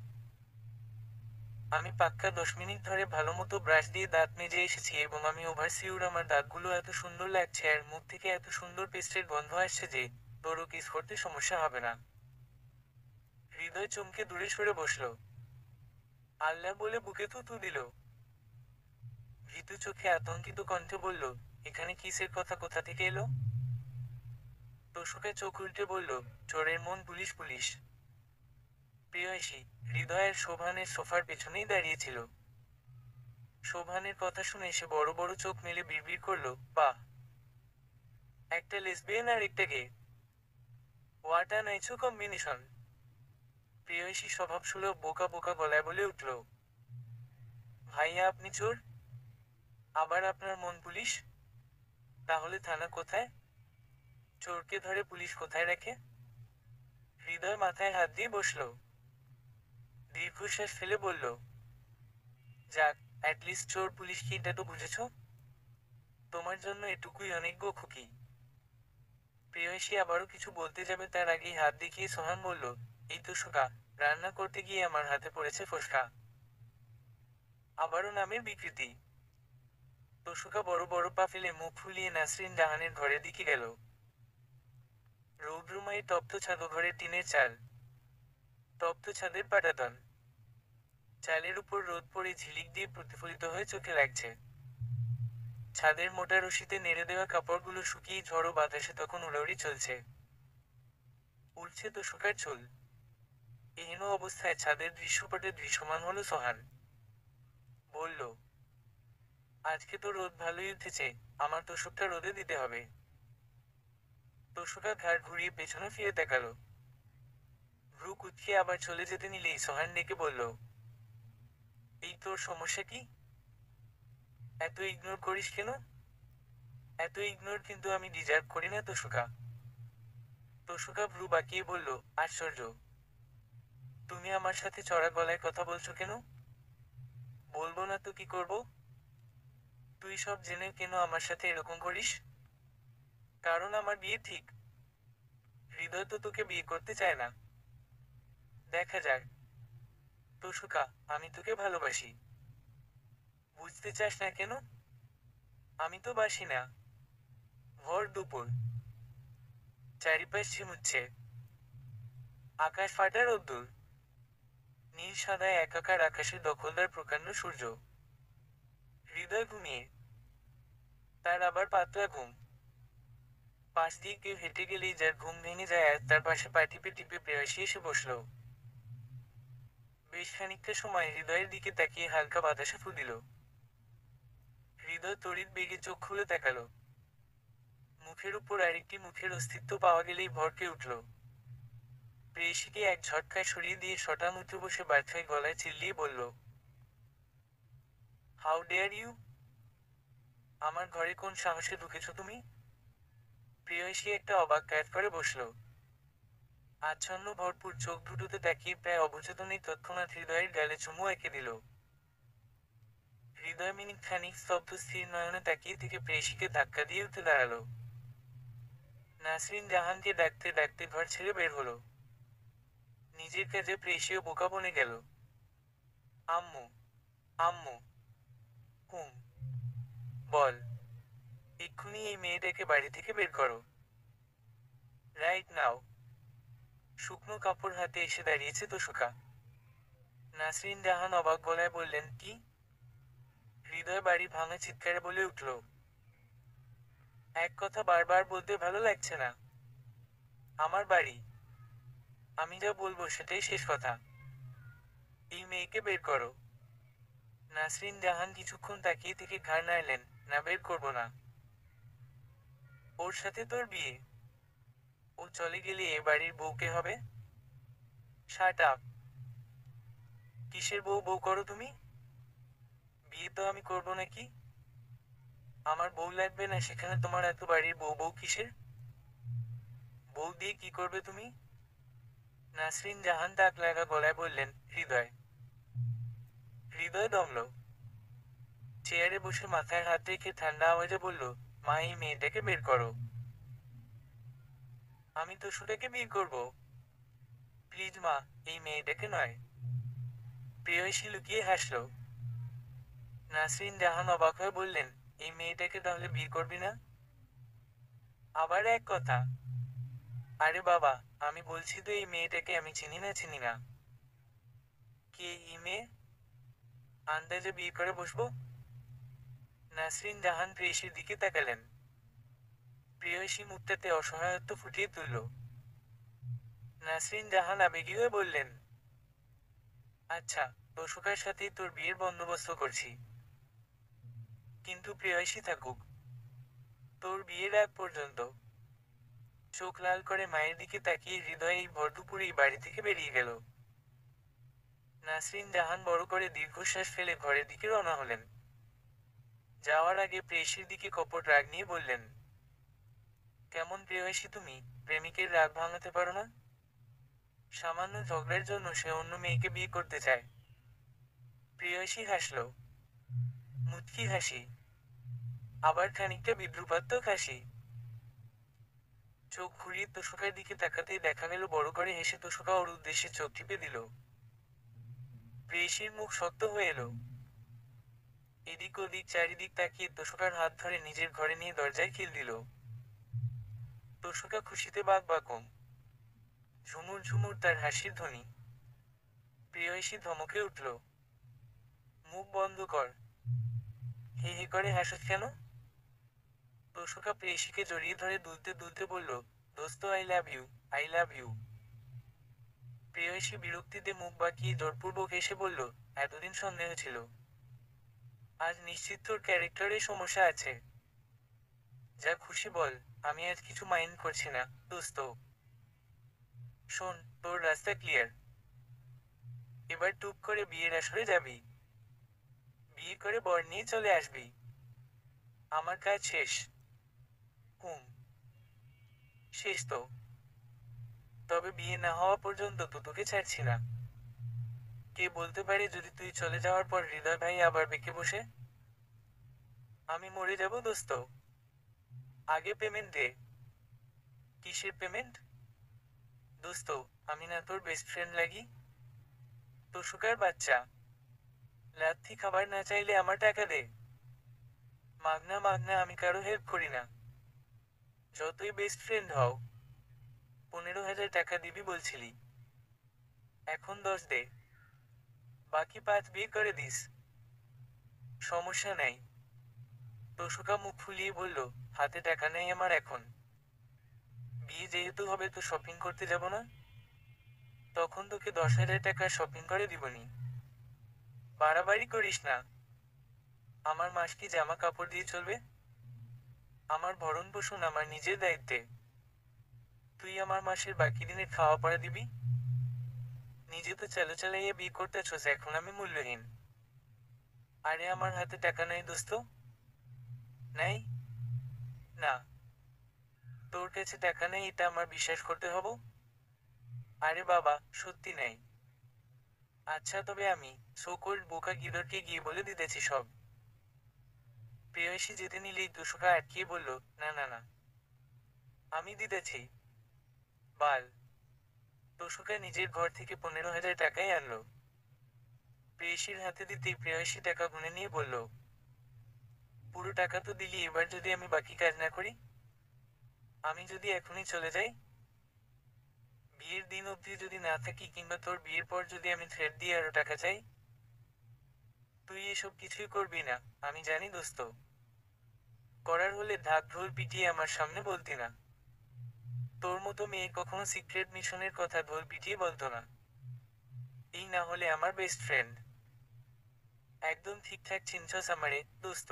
আমি পাক্কা 10 মিনিট ধরে ভালো মতো ব্রাশ দিয়ে দাঁত মেজে এসেছি এবং আমি ওভার সিউর আমার দাঁতগুলো এত সুন্দর লাগছে আর মুখ থেকে এত সুন্দর পেস্টের গন্ধ আসছে যে তোরও কিস করতে সমস্যা হবে না। হৃদয় চমকে দূরে সরে বসল। আল্লাহ বলে বুকে থুতু দিল। ভীতু চোখে আতঙ্কিত কণ্ঠে বলল, এখানে কিসের কথা কোথা থেকে এলো? তোষকে চোখ উল্টে বলল, চোরের মন পুলিশ পুলিশ। প্রেয়সী, হৃদয়ের শোভানের সোফার পেছনেই দাঁড়িয়েছিল। শোভানের কথা শুনে সে বড় বড় চোখ মেলে বিড়বিড় করল, বাহ! একটা লেসবিয়ান আর একটা gay. What a nice combination. Preyosi স্বভাবসুলভ বোকা বোকা গলায় বলে উঠল, ভাইয়া আপনি চোর? আবার আপনার মন পুলিশ? তাহলে থানা কোথায়? চোরকে ধরে পুলিশ কোথায় রাখে? হৃদয় মাথায় হাত দিয়ে বসল। দীর্ঘশ্বাস ফেলে বলল, যাক, অ্যাটলিস্ট চোর পুলিশ কি এটা তো বুঝেছ। তোমার জন্য এটুকুই অনেক গো খুকি। প্রেয়সী আবারও কিছু বলতে যাবে তার আগেই হাত দেখিয়ে সোহান বলল, এই তো সুকা, রান্না করতে গিয়ে আমার হাতে পড়েছে ফোসকা। আবারও নামের বিকৃতি। তোশুকা বড় বড় পা ফেলে মুখ ফুলিয়ে নাসরিন জাহানের ঘরের দিকে গেল। রৌদ্রময়ী তপ্ত ছাদ ও ঘরের টিনের চাল, তপ্ত ছাদের পাটাতন। চালের উপর রোদ পড়ে ঝিলিক দিয়ে প্রতিফলিত হয়ে চোখে লাগছে। ছাদের মোটা রশিতে নেড়ে দেওয়া কাপড়গুলো শুকিয়ে ঝড়ো বাতাসে তখন উড়াউড়ি চলছে। উড়ছে তোশুকার চুল। এহেন অবস্থায় ছাদের দৃশ্যপটে দৃশ্যমান হলো সোহান। বলল, আজকে তো রোদ ভালোই উঠেছে, আমার তোষকটা রোদে দিতে হবে। তোষকা ঘাড় ঘুরিয়ে পেছনে ফিরে তাকালো। ভ্রু কুঁচকে আবার চলে যেতে নিলেই সোহান ডেকে বলল, এই তোর সমস্যা কি? এত ইগনোর করিস কেন? এত ইগনোর কিন্তু আমি ডিজার্ভ করি না তোষকা। তোষকা ভ্রু বাঁকিয়ে বলল, আশ্চর্য, তুমি আমার সাথে চড়া গলায় কথা বলছো কেন? বলবো না তো কি করব? তুই সব জেনে কেন আমার সাথে এরকম করিস? কারণ আমার বিয়ে ঠিক। হৃদয় তো তোকে বিয়ে করতে চায় না। দেখা যাক। তোষকা, আমি তোকে ভালোবাসি। বুঝতে চাস না কেন? আমি তো বাসি না। ভর দুপুর, চারিপাশ ঝিমুচ্ছে, আকাশ ফাটা রোদ্দুর, নীল সাদায় একাকার আকাশে দখলদার প্রকাণ্ড সূর্য। হৃদয় ঘুমিয়ে। তার আবার পাতলা ঘুম। পাশ দিয়ে কেউ হেঁটে গেলেই যার ঘুম ভেঙে যায় আর তার পাশে পা টিপে টিপে প্রেয়সী এসে বসল। বেশ খানিকটা সময় হৃদয়ের দিকে তাকিয়ে হালকা বাতাসে ফু দিল। হৃদয় তড়িৎ বেগে চোখ খুলে তাকালো। মুখের উপর আরেকটি মুখের অস্তিত্ব পাওয়া গেলেই ভড়কে উঠল। প্রেয়সীকে এক ঝটকায় সরিয়ে দিয়ে শটান উঠে বসে বাচ্চায় গলায় চিল্লিয়ে বলল, হাউ ডেয়ার ইউ! আমার ঘরে কোন সাহসে ঢুকেছ তুমি? প্রেয়সী একটা অবাক কাজ করে বসল। আচ্ছন্ন ভরপুর চোখ দুটোতে তাকিয়ে প্রায় অবচেতনেই তৎক্ষণাৎ হৃদয়ের গালে চুমু এঁকে দিল। হৃদয় মিনিট খানিক স্তব্ধ স্থির নয়নে তাকিয়ে থেকে প্রেয়সীকে ধাক্কা দিয়ে উঠে দাঁড়ালো। নাসরিন জাহানকে ডাকতে ডাকতে ঘর ছেড়ে বের হলো। নিজের কাজে প্রেয়সীও বোকা বনে গেল। আম্মু, আম্মু, হুম, বল, এক্ষুনি এই মেয়েটাকে বাড়ি থেকে বের করো। Right now. শুকনো কাপড় হাতে এসে দাঁড়িয়েছে তোষকা। নাসরিন জাহান অবাক গলায় বললেন, কি? হৃদয় বাড়ি ভাঙা চিৎকারে বলে উঠল, এক কথা বারবার বলতে ভালো লাগছে না। আমার বাড়ি, আমি যা বলবো সেটাই শেষ কথা। এই মেয়েকে বের করো। নাসরিন জাহান কিছুক্ষণ তাকিয়ে থেকে ঘাড় নাড়লেন, না, বের করবো না। ওর সাথে তোর বিয়ে। ও চলে গেলে এ বাড়ির বউ কে হবে? Shut up. কিসের বউ বউ করো তুমি? বিয়ে তো আমি করবো নাকি? আমার বউ লাগবে না, সেখানে তোমার এত বাড়ির বউ বউ কিসের? বউ দিয়ে কি করবে তুমি? নাসরিন জাহান তাক লাগা গলায় বললেন, হৃদয়। হৃদয় দমল। চেয়ারে বসে মাথায় হাত রেখে ঠান্ডা আওয়াজে বলল, মা, এই মেয়েটাকে বের করো। আমি তো সুরেকে বিয়ে করব। প্লিজ মা, এই মেয়েটাকে নয়। প্রেয়সী লুকিয়ে হাসল। নাসরিন জাহান অবাক হয়ে বললেন, এই মেয়েটাকে তাহলে বিয়ে করবি না? আবার এক কথা। আরে বাবা, আমি বলছি তো এই মেয়েটাকে আমি চিনি না। কে এই মেয়ে? আন্দাজে বিয়ে করে বসবো? নাসরিন জাহান প্রেয়সীর দিকে তাকালেন। প্রেয়সী মুখটাতে অসহায়ত্ব ফুটিয়ে তুলল। নাসরিন জাহান আবেগী হয়ে বললেন, আচ্ছা, তোষকার সাথেই তোর বিয়ের বন্দোবস্ত করছি। কিন্তু প্রেয়সী থাকুক তোর বিয়ের আগ পর্যন্ত। চোখ লাল করে মায়ের দিকে তাকিয়ে হৃদয় এই ভর দুপুরেই বাড়ি থেকে বেরিয়ে গেল। নাসরিন জাহান বড় করে দীর্ঘশ্বাস ফেলে ঘরের দিকে রওনা হলেন। যাওয়ার আগে প্রেয়সীর দিকে কপট রাগ নিয়ে বললেন, কেমন প্রেয়সী তুমি, প্রেমিকের রাগ ভাঙাতে পারো না? সামান্য ঝগড়ার জন্য সে অন্য মেয়েকে বিয়ে করতে চায়। প্রেয়সী হাসল। মুচকি হাসি, আবার খানিকটা বিদ্রুপাত্মক হাসি। চোখ ঘুরিয়ে তোষকার দিকে তাকাতেই দেখা গেল বড় করে হেসে তোষকা ওর উদ্দেশ্যে চোখ টিপে দিল। প্রেয়সীর মুখ শক্ত হয়ে এলো। এদিক ওদিক চারিদিক তাকিয়ে তোষকার হাত ধরে নিজের ঘরে নিয়ে দরজায় খিল দিল। তোষকা খুশিতে বাক বাকম। ঝুমুর ঝুমুর তার হাসির ধ্বনি। প্রেয়সী ধমকে উঠল, মুখ বন্ধ কর। হে হে করে হাসছ কেন? তোষকা প্রেয়সীকে জড়িয়ে ধরে দুলতে দুলতে বলল, দোস্ত I love you, I love you. Preyosi বিরক্তিতে মুখ বাঁকিয়ে জোরপূর্বক এসে বলল, এতদিন সন্দেহ ছিল, আজ নিশ্চিত তোর ক্যারেক্টারে সমস্যা আছে। যা খুশি বল, আমি আজ কিছু মাইন্ড করছি না, দোস্ত। শোন, তোর রাস্তা ক্লিয়ার। এবার টুক করে বিয়ের আসরে যাবি। বিয়ে করে বর নিয়ে চলে আসবি। আমার কাজ শেষ। হুম, শেষ তো। তবে বিয়ে না হওয়া পর্যন্ত তো তোকে ছাড়ছি না। কে বলতে পারে যদি তুই চলে যাওয়ার পর হৃদয় ভাই আবার বেঁকে বসে? আমি মরে যাব দোস্ত। আগে পেমেন্ট দে। কিসের পেমেন্ট? দোস্ত, আমি না তোর বেস্ট ফ্রেন্ড লাগি? তোষকার বাচ্চা, লাথি খাবার না চাইলে আমার টাকা দে। মাগনা মাগনা আমি কারো হেল্প করি না। যতই বেস্ট ফ্রেন্ড হও। 15,000 টাকা দিবি বলছিলি, এখন 10 দে। বাকি 5 বিয়ে করে দিস। সমস্যা নাই। তোষকা মুখ ফুলিয়ে বলল, হাতে টাকা নেই আমার এখন। বিয়ে যেহেতু হবে তো শপিং করতে যাব না? তখন তোকে 10,000 টাকার শপিং করে দিবনি। বাড়াবাড়ি করিস না। আমার মাস কি জামা কাপড় দিয়ে চলবে? আমার ভরণ পোষণ আমার নিজের দায়িত্বে। তুই আমার মাসের বাকি দিনের খাওয়া পড়া দিবি? নিজে তো চালু চালাইয়া বিয়ে করতেছস, এখন আমি মূল্যহীন। আরে আমার হাতে টাকা নাই দোস্ত। নাই? না। তোর কাছে টাকা নেই এটা আমার বিশ্বাস করতে হবো? আরে বাবা, সত্যি নাই। আচ্ছা তবে আমি সোকল্ড বোকা গিদরকে গিয়ে বলে দিতেছি সব। প্রেয়সী যেতে নিলেই তোষকা আটকিয়ে বলল, না না না, আমি দিতেছি। বাল। তোষকা নিজের ঘর থেকে 15,000 টাকাই আনলো। প্রেয়সীর হাতে দিতেই প্রেয়সী টাকা গুনে নিয়ে বলল, পুরো টাকা তো দিলি, এবার যদি আমি বাকি কাজ না করি? আমি যদি এখনই চলে যাই? বিয়ের দিন অবধি যদি না থাকি, কিংবা তোর বিয়ের পর যদি আমি থ্রেড দিয়ে আরো টাকা চাই? তুই এসব কিছুই করবি না, আমি জানি দোস্ত। করার হলে ঢাক ঢোল পিটিয়ে আমার সামনে বলতি না। তোর মতো মেয়ে কখনো সিক্রেট মিশনের কথা ঢোল পিটিয়ে বলতো না। এই না হলে আমার বেস্ট ফ্রেন্ড। একদম ঠিকঠাক চিনছস আমারে, দোস্ত।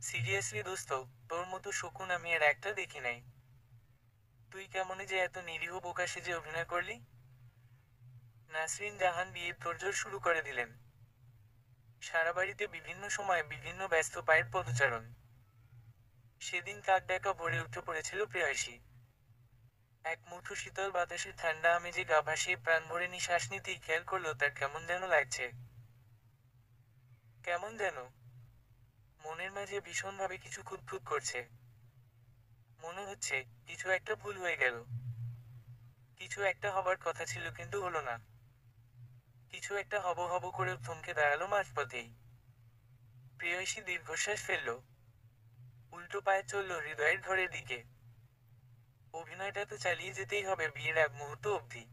সিরিয়াসলি দোস্ত, তোর মতো শকুন আমি আর একটা দেখি নাই। তুই কেমনে যে এত নিরীহ বোকা সেজে অভিনয় করলি? নাসরিন জাহান বিয়ের তোড়জোড় শুরু করে দিলেন। সারা বাড়িতে বিভিন্ন সময়ে বিভিন্ন ব্যস্ত পায়ের পদচারণ। সেদিন কাক ডাকা ভরে উঠে পড়েছিল প্রেয়সী। এক মুঠো শীতল বাতাসের ঠান্ডা আমেজে গা ভাসিয়ে প্রাণ ভরে নিঃশ্বাস নিতেই খেয়াল করলো তার কেমন যেন লাগছে। কেমন যেন মনের মাঝে ভীষণভাবে কিছু খুঁতখুত করছে। মনে হচ্ছে কিছু একটা ভুল হয়ে গেল। কিছু একটা হবার কথা ছিল কিন্তু হলো না। কিছু একটা হব হব করে থমকে দাঁড়ালো মাঝপথেই। প্রেয়সী দীর্ঘশ্বাস ফেলল। উল্টো পায়ে চলল হৃদয়ের ঘরের দিকে। অভিনয়টা তো চালিয়ে যেতেই হবে বিয়ের এক মুহূর্ত অবধি।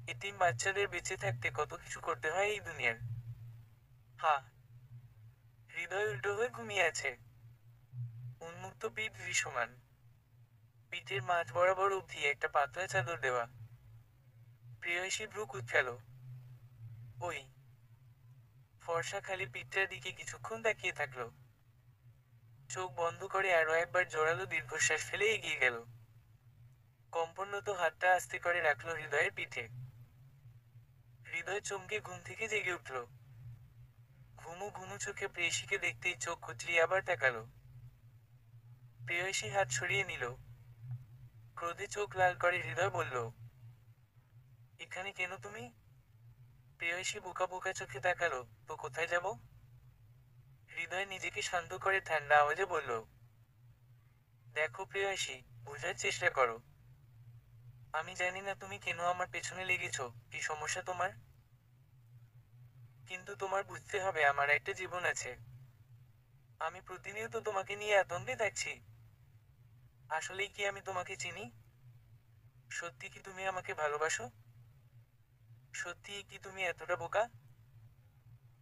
এতিম বাচ্চাদের বেঁচে থাকতে কত কিছু করতে হয় এই দুনিয়ার। হা। হৃদয় উল্টো হয়ে ঘুমিয়ে আছে। উন্মুক্ত পিঠ দৃশ্যমান। পিঠের মাঝ বরাবর অবধি একটা পাতলা চাদর দেওয়া। প্রেয়সী ভ্রু কুঁচকাল। ওই ফর্সা খালি পিঠটার দিকে কিছুক্ষণ তাকিয়ে থাকলো। চোখ বন্ধ করে আরো একবার জোরালো দীর্ঘশ্বাস ফেলে এগিয়ে গেল। কম্পনরত হাতটা আস্তে করে রাখলো হৃদয়ের পিঠে। হৃদয় চমকে ঘুম থেকে জেগে উঠল। ঘুমু ঘুমু চোখে প্রেয়সীকে দেখতেই চোখ কুচলিয়ে আবার তাকালো। প্রেয়সী হাত সরিয়ে নিল। ক্রোধে চোখ লাল করে হৃদয় বলল, এখানে কেন তুমি? প্রেয়সী বোকা বোকা চোখে তাকালো, তো কোথায় যাব? হৃদয় নিজেকে শান্ত করে ঠান্ডা আওয়াজে বলল, দেখো প্রেয়সী, বোঝার চেষ্টা করো। আমি জানি না তুমি কেন আমার পেছনে লেগেছো, কি সমস্যা তোমার। কিন্তু তোমার বুঝতে হবে আমার একটা জীবন আছে। আমি প্রতিনিয়ত তোমাকে নিয়ে আতঙ্কে থাকছি। আসলেই কি আমি তোমাকে চিনি? সত্যি কি তুমি আমাকে ভালোবাসো? সত্যি কি তুমি এতটা বোকা,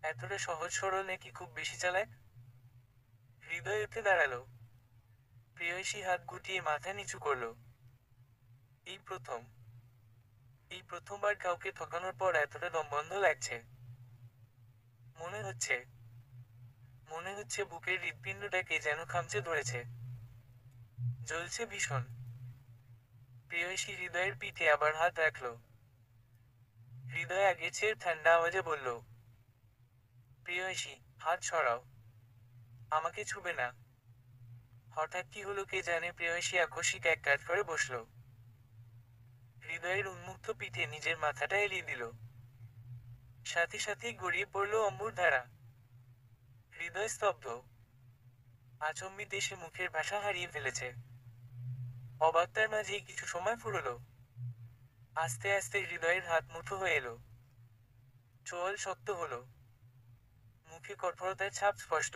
এতটা সহজ সরল, নাকি খুব বেশি চালাক? হৃদয় উঠে দাঁড়ালো। প্রেয়সী হাত গুটিয়ে মাথা নিচু করলো। এই প্রথম, এই প্রথমবার কাউকে ঠকানোর পর এতটা দমবন্ধ লাগছে। মনে হচ্ছে, মনে হচ্ছে বুকের হৃৎপিণ্ডটাকে যেন খামচে ধরেছে। জ্বলছে ভীষণ। প্রেয়সী হৃদয়ের পিঠে আবার হাত রাখলো। হৃদয় আগের চেয়ে ঠান্ডা আওয়াজে বলল, প্রেয়সী, হাত সরাও। আমাকে ছুবে না। হঠাৎ কি হলো কে জানে, প্রেয়সী আকস্মিক এক কাজ করে বসলো। হৃদয়ের উন্মুক্ত পিঠে নিজের মাথাটা এলিয়ে দিল। সাথে সাথেই গড়িয়ে পড়ল অম্বুর ধারা। হৃদয় স্তব্ধ। আচম্বিত এসে মুখের ভাষা হারিয়ে ফেলেছে। অবাকতার মাঝেই কিছু সময় ফুরলো। আস্তে আস্তে হৃদয়ের হাত মুঠো হয়ে এলো। চোয়াল শক্ত হলো। মুখে কঠোরতার ছাপ স্পষ্ট।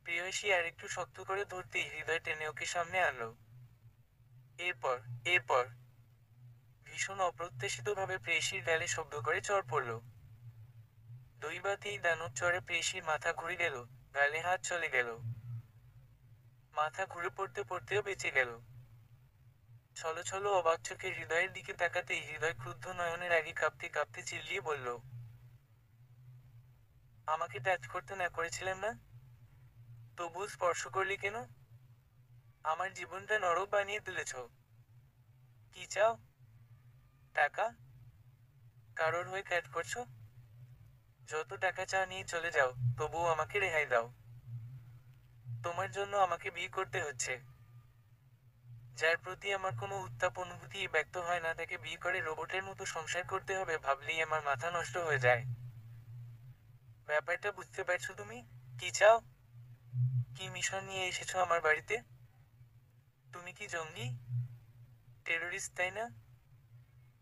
প্রেয়সী আর একটু শক্ত করে ধরতেই হৃদয় টেনে ওকে সামনে আনলো। এরপর, এরপর ভীষণ অপ্রত্যাশিতভাবে প্রেয়সীর গালে শব্দ করে চড় পড়ল। দৈবাতেই দানব চড়ে প্রেয়সীর মাথা ঘুরে গেল, গালে হাত চলে গেল। মাথা ঘুরে পড়তে পড়তেও বেঁচে গেল। ছলো ছলো অবাক চোখে হৃদয়ের দিকে তাকাতেই হৃদয় ক্রুদ্ধ নয়নের আগে কাঁপতে কাঁপতে চিল্লিয়ে বলল, আমাকে টাচ করতে না করেছিলাম না? তবুও স্পর্শ করলি কেন? আমার জীবনটা নরক বানিয়ে তুলেছ। কি চাও? টাকা? কারোর হয়ে কাজ করছো? যত টাকা চাও নিয়ে চলে যাও, তবুও আমাকে রেহাই দাও। তোমার জন্য আমাকে বিয়ে করতে হচ্ছে। যার প্রতি আমার কোনো উত্তাপ অনুভূতি ব্যক্ত হয় না তাকে বিয়ে করে রোবটের মতো সংসার করতে হবে ভাবলেই আমার মাথা নষ্ট হয়ে যায়। ব্যাপারটা বুঝতে পারছো তুমি? কি চাও? কি মিশন নিয়ে এসেছো আমার বাড়িতে? তুমি কি জঙ্গি, টেরোরিস্ট, তাই না?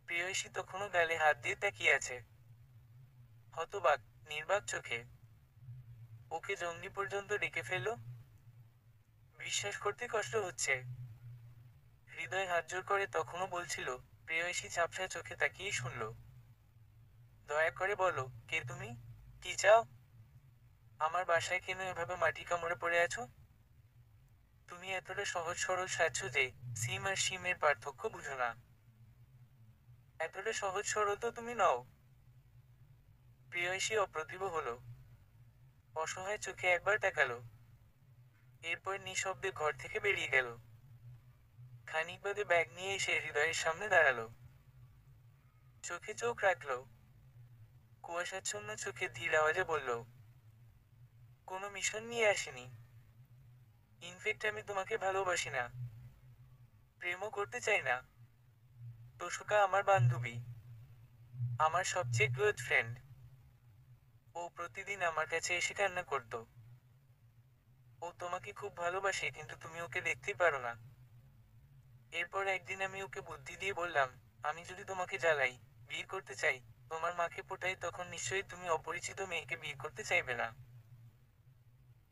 প্রেয়সী তখনও গালে হাত দিয়ে তাকিয়ে আছে, হতবাক, নির্বাক চোখে। ওকে জঙ্গি পর্যন্ত ডেকে ফেললো? বিশ্বাস করতে কষ্ট হচ্ছে। হৃদয় হাত জোর করে তখনও বলছিল। প্রেয়সী ঝাপসা চোখে তাকিয়েই শুনল। দয়া করে বলো, কে তুমি? কি চাও? আমার বাসায় কেন এভাবে মাটি কামড়ে পড়ে আছো? তুমি এতটা সহজ সরল সাজছ যে সিম আর শিমের পার্থক্য বুঝো না। এতটা সহজ সরল তো তুমি নও। প্রেয়সী অপ্রতিভ হলো। অসহায় চোখে একবার তাকালো। এরপর নিঃশব্দে ঘর থেকে বেরিয়ে গেল। খানিক বাদে ব্যাগ নিয়ে এসে হৃদয়ের সামনে দাঁড়ালো। চোখে চোখ রাখলো। কুয়াশাচ্ছন্ন চোখে ধীর আওয়াজে বলল, কোনো মিশন নিয়ে আসেনি। ইনফেক্ট আমি তোমাকে ভালোবাসি না, প্রেমও করতে চাই না। তোষকা আমার বান্ধবী, আমার সবচেয়ে গুড ফ্রেন্ড। ও প্রতিদিন আমার কাছে এসে কান্না করত। ও তোমাকে খুব ভালোবাসে কিন্তু তুমি ওকে দেখতেই পারো না। এরপর একদিন আমি ওকে বুদ্ধি দিয়ে বললাম, আমি যদি তোমাকে জ্বালাই, বিয়ে করতে চাই, তোমার মাকে পটাই, তখন নিশ্চয়ই তুমি অপরিচিত মেয়েকে বিয়ে করতে চাইবে না।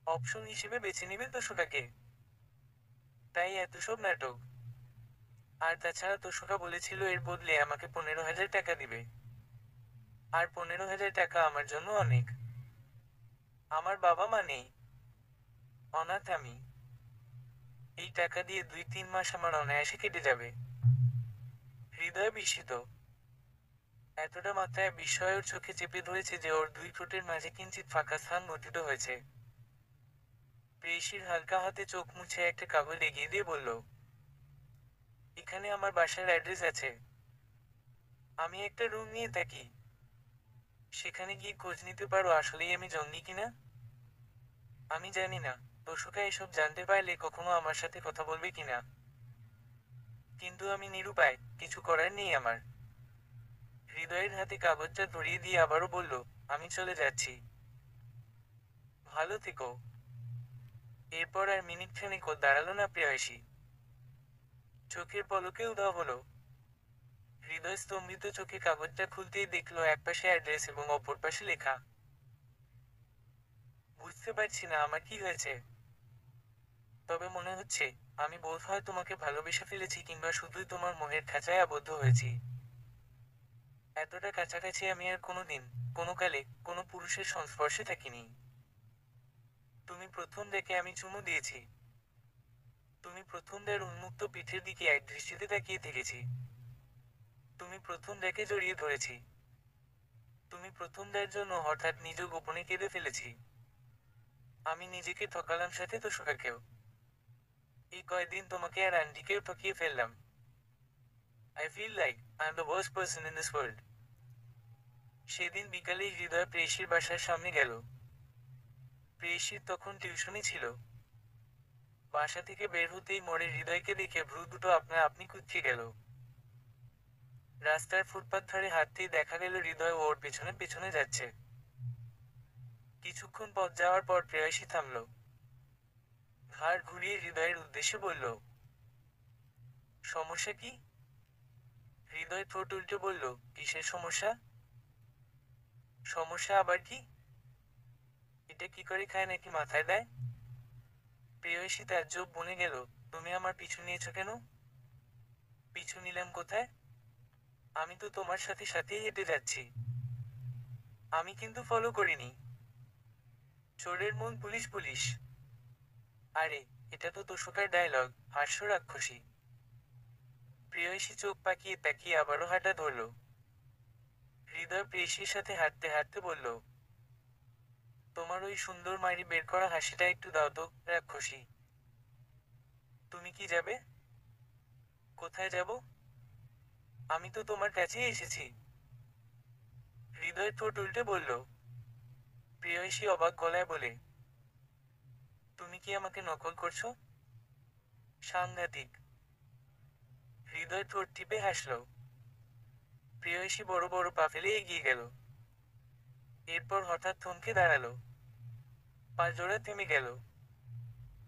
অপশন হিসেবে বেছে নিবে তোষকাকে। তাই এত সব নাটক। আর তাছাড়া তোষকা বলেছিল এর বদলে আমাকে 15,000 টাকা দিবে। আর 15,000 টাকা আমার জন্য অনেক। আমার বাবা মা নেই, অনাথ আমি। এই টাকা দিয়ে 2-3 মাস আমার অনায়াসে কেটে যাবে। হৃদয় বিস্মিত। এতটা মাত্রায় বিস্ময় ওর চোখে চেপে ধরেছে যে ওর দুই ঠোঁটের মাঝে কিঞ্চিৎ ফাঁকা স্থান গঠিত হয়েছে। প্রেয়সীর হালকা হাতে চোখ মুছে একটা কাগজ এগিয়ে দিয়ে বলল, এখানে আমার বাসার অ্যাড্রেস আছে। আমি একটা রুম নিয়ে থাকি। সেখানে গিয়ে খোঁজ নিতে পারো আসলেই আমি জঙ্গি কিনা। আমি জানি না তোষকা এসব জানতে পারলে কখনো আমার সাথে কথা বলবে কিনা। কিন্তু আমি নিরুপায়, কিছু করার নেই আমার। হৃদয়ের হাতে কাগজটা ধরিয়ে দিয়ে আবারও বলল, আমি চলে যাচ্ছি। ভালো থেকো। এরপর আর মিনিট খানেক দাঁড়ালো না প্রেয়সী। চোখের পলকে উধাও হলো। হৃদয় স্তম্ভিত চোখে কাগজটা খুলতেই দেখলো একপাশে অ্যাড্রেস এবং অপর পাশে লেখা। বুঝতে পারছি না আমার কি হয়েছে, তবে মনে হচ্ছে আমি বোধহয় তোমাকে ভালোবেসে ফেলেছি কিংবা শুধুই তোমার মোহের খাঁচায় আবদ্ধ হয়েছি। এতটা কাছাকাছি আমি আর কোনোদিন, কোনো কালে, কোনো পুরুষের সংস্পর্শে থাকিনি। তুমি প্রথম দেখে আমি চুমু দিয়েছি। তুমি প্রথম দের উন্মুক্ত পিঠের দিকে এক দৃষ্টিতে তাকিয়ে থেকেছি। তুমি প্রথম দেখে জড়িয়ে ধরেছি। তুমি প্রথম দের জন্য হঠাৎ নিজ গোপনে কেঁদে ফেলেছি। আমি নিজেকে ঠকালাম, সাথে তোষকাকেও। এই কয়দিন তোমাকে আর আন্টিকেও ঠকিয়ে ফেললাম। I feel like I am the worst person in this world. সেদিন বিকালেই হৃদয় প্রেয়সীর বাসার সামনে গেল। প্রেয়সীর তখন টিউশনি ছিল। বাসা থেকে বের হতেই মোড়ে হৃদয়কে দেখে ভ্রু দুটো আপনা আপনি কুঁচকে গেল। রাস্তার ফুটপাত ধরে হাঁটতেই দেখা গেল হৃদয় ওর পেছনে পেছনে যাচ্ছে। কিছুক্ষণ পথ যাওয়ার পর প্রেয়সী থামল। ঘাড় ঘুরিয়ে হৃদয়ের উদ্দেশ্যে বলল, সমস্যা কি? হৃদয় ঠোঁট উল্টে বলল, কিসের সমস্যা? সমস্যা আবার কি? এটা কি করে খায় নাকি মাথায় দেয়? প্রেয়সী তাজ্জব বনে গেল, তুমি আমার পিছু নিয়েছো কেন? পিছু নিলাম কোথায়? আমি তো তোমার সাথে সাথেই হেঁটে যাচ্ছি। আমি কিন্তু ফলো করিনি। চোরের মন পুলিশ পুলিশ। আরে, এটা তো তোষকার ডায়লগ, হাস্য রাক্ষসী। প্রেয়সী চোখ পাকিয়ে তাকিয়ে আবারও হাঁটা ধরল। হৃদয় প্রেয়সীর সাথে হাঁটতে হাঁটতে বলল, তোমার ওই সুন্দর মাড়ি বের করা হাসিটা একটু দাও তো, রাক্ষসী। তুমি কি যাবে? কোথায় যাব? আমি তো তোমার কাছেই এসেছি। হৃদয় ঠোঁট উল্টে বলল। প্রেয়সী অবাক গলায় বলে, তুমি কি আমাকে নকল করছো? সাংঘাতিক। হৃদয় ঠোঁট টিপে হাসল। প্রেয়সী বড় বড় পা ফেলে এগিয়ে গেল। এরপর হঠাৎ থমকে দাঁড়ালো। পা জোড়া থেমে গেল।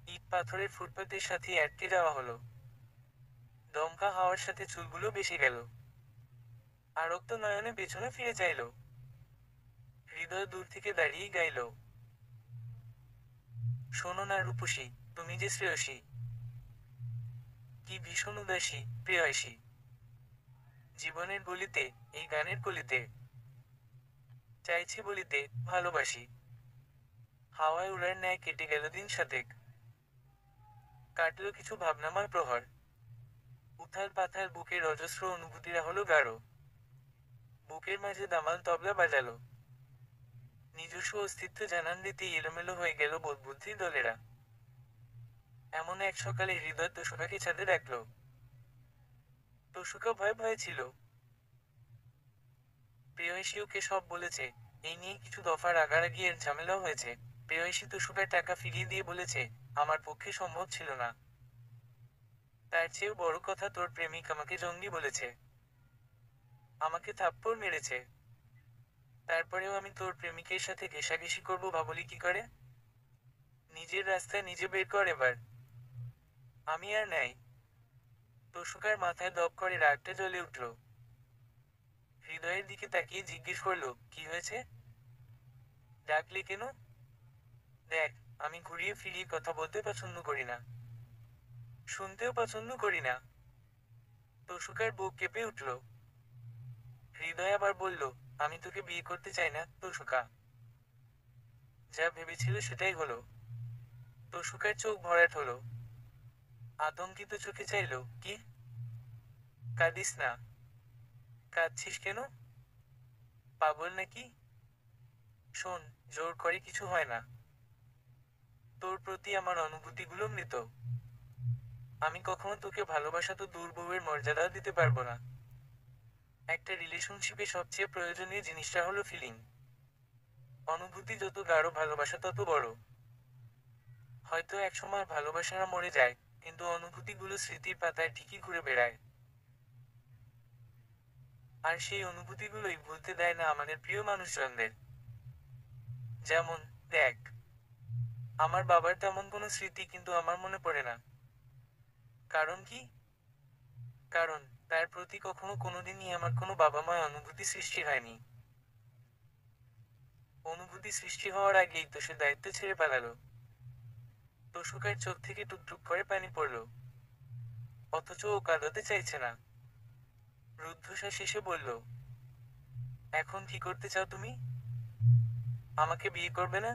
ইট পাথরের ফুটপাতের সাথে আটকে যাওয়া হলো। দমকা হাওয়ার সাথে চুলগুলো বেশি গেল। আরক্ত নয়নে পেছনে ফিরে চাইল। হৃদয় দূর থেকে দাঁড়িয়ে গাইল, শোনো না রূপসী, তুমি যে শ্রেয়সী। কি ভীষণ উদাসী, প্রেয়সী। জীবনের গলিতে, এই গানের কলিতে। চাইছি বলিতে, ভালোবাসি। হাওয়ায় উড়ার ন্যায় কেটে গেল দিন সাতেক। কাটল কিছু ভাবনাময় প্রহর। উথাল পাথাল বুকের অজস্র অনুভূতিরা হলো গাঢ়। বুকের মাঝে দামাল তবলা বাজালো। নিজস্ব অস্তিত্ব জানান দিতেই এলোমেলো হয়ে গেল বোধবুদ্ধির দলেরা। এমন এক সকালে হৃদয় তোষকাকে ছাদে ডাকল। তোষকা ভয়ে ভয়ে ছিল। প্রেয়সী ওকে সব বলেছে। এই নিয়ে কিছু দফা রাগারাগি এর ঝামেলাও হয়েছে। প্রেয়সী তোষকার টাকা ফিরিয়ে দিয়ে বলেছে, আমার পক্ষে সম্ভব ছিল না। তার চেয়েও বড় কথা, তোর প্রেমিক আমাকে জঙ্গি বলেছে। আমাকে থাপ্পড় মেরেছে। তারপরেও আমি তোর প্রেমিকের সাথে ঘেঁষাঘেঁষি করবো ভাবলি কি করে? নিজের রাস্তায় নিজে বের কর এবার। আমি আর নাই। তোষকার মাথায় দপ করে রাগটা জ্বলে উঠল। হৃদয়ের দিকে তাকিয়ে জিজ্ঞেস করল, কি হয়েছে? ডাকলে কেন? দেখ, আমি ঘুরিয়ে ফিরিয়ে কথা বলতে পছন্দ করি না। শুনতেও পছন্দ করি না। তোষকার বুক কেঁপে উঠল। হৃদয় আবার বলল, আমি তোকে বিয়ে করতে চাই না, তোষকা। যা ভেবেছিল সেটাই হলো। তোষকার চোখ ভরাট হলো। আতঙ্কিত চোখে চাইল, কি? কাঁদিস না। কাঁদছিস কেন? পাগল নাকি? শোন, জোর করে কিছু হয় না। তোর প্রতি আমার অনুভূতিগুলো মৃত। আমি কখনো তোকে ভালোবাসা তো দূর বউয়ের মর্যাদাও দিতে পারবো না। একটা রিলেশনশিপে সবচেয়ে প্রয়োজনীয় জিনিসটা হলো ফিলিং। অনুভূতি যত গাঢ়, ভালোবাসা তত বড়। হয়তো একসময় ভালোবাসারা মরে যায়, কিন্তু অনুভূতিগুলো স্মৃতির পাতায় ঠিকই ঘুরে বেড়ায়। আর সেই অনুভূতিগুলোই ভুলতে দেয় না আমাদের প্রিয় মানুষজনদের। যেমন, দেখ, আমার বাবার তেমন কোনো স্মৃতি কিন্তু আমার মনে পড়ে না। কারণ কি? কারণ তার প্রতি কখনো কোনোদিনই আমার কোনো বাবা মায় অনুভূতি সৃষ্টি হয়নি। অনুভূতি সৃষ্টি হওয়ার আগেই তো সে দায়িত্ব ছেড়ে পালালো। তোষকের চোখ থেকে টুকটুক করে পানি পড়ল, অথচ ও কাঁদাতে চাইছে না। রুদ্ধশ্বাস এসে বলল, এখন কি করতে চাও তুমি? আমাকে বিয়ে করবে না?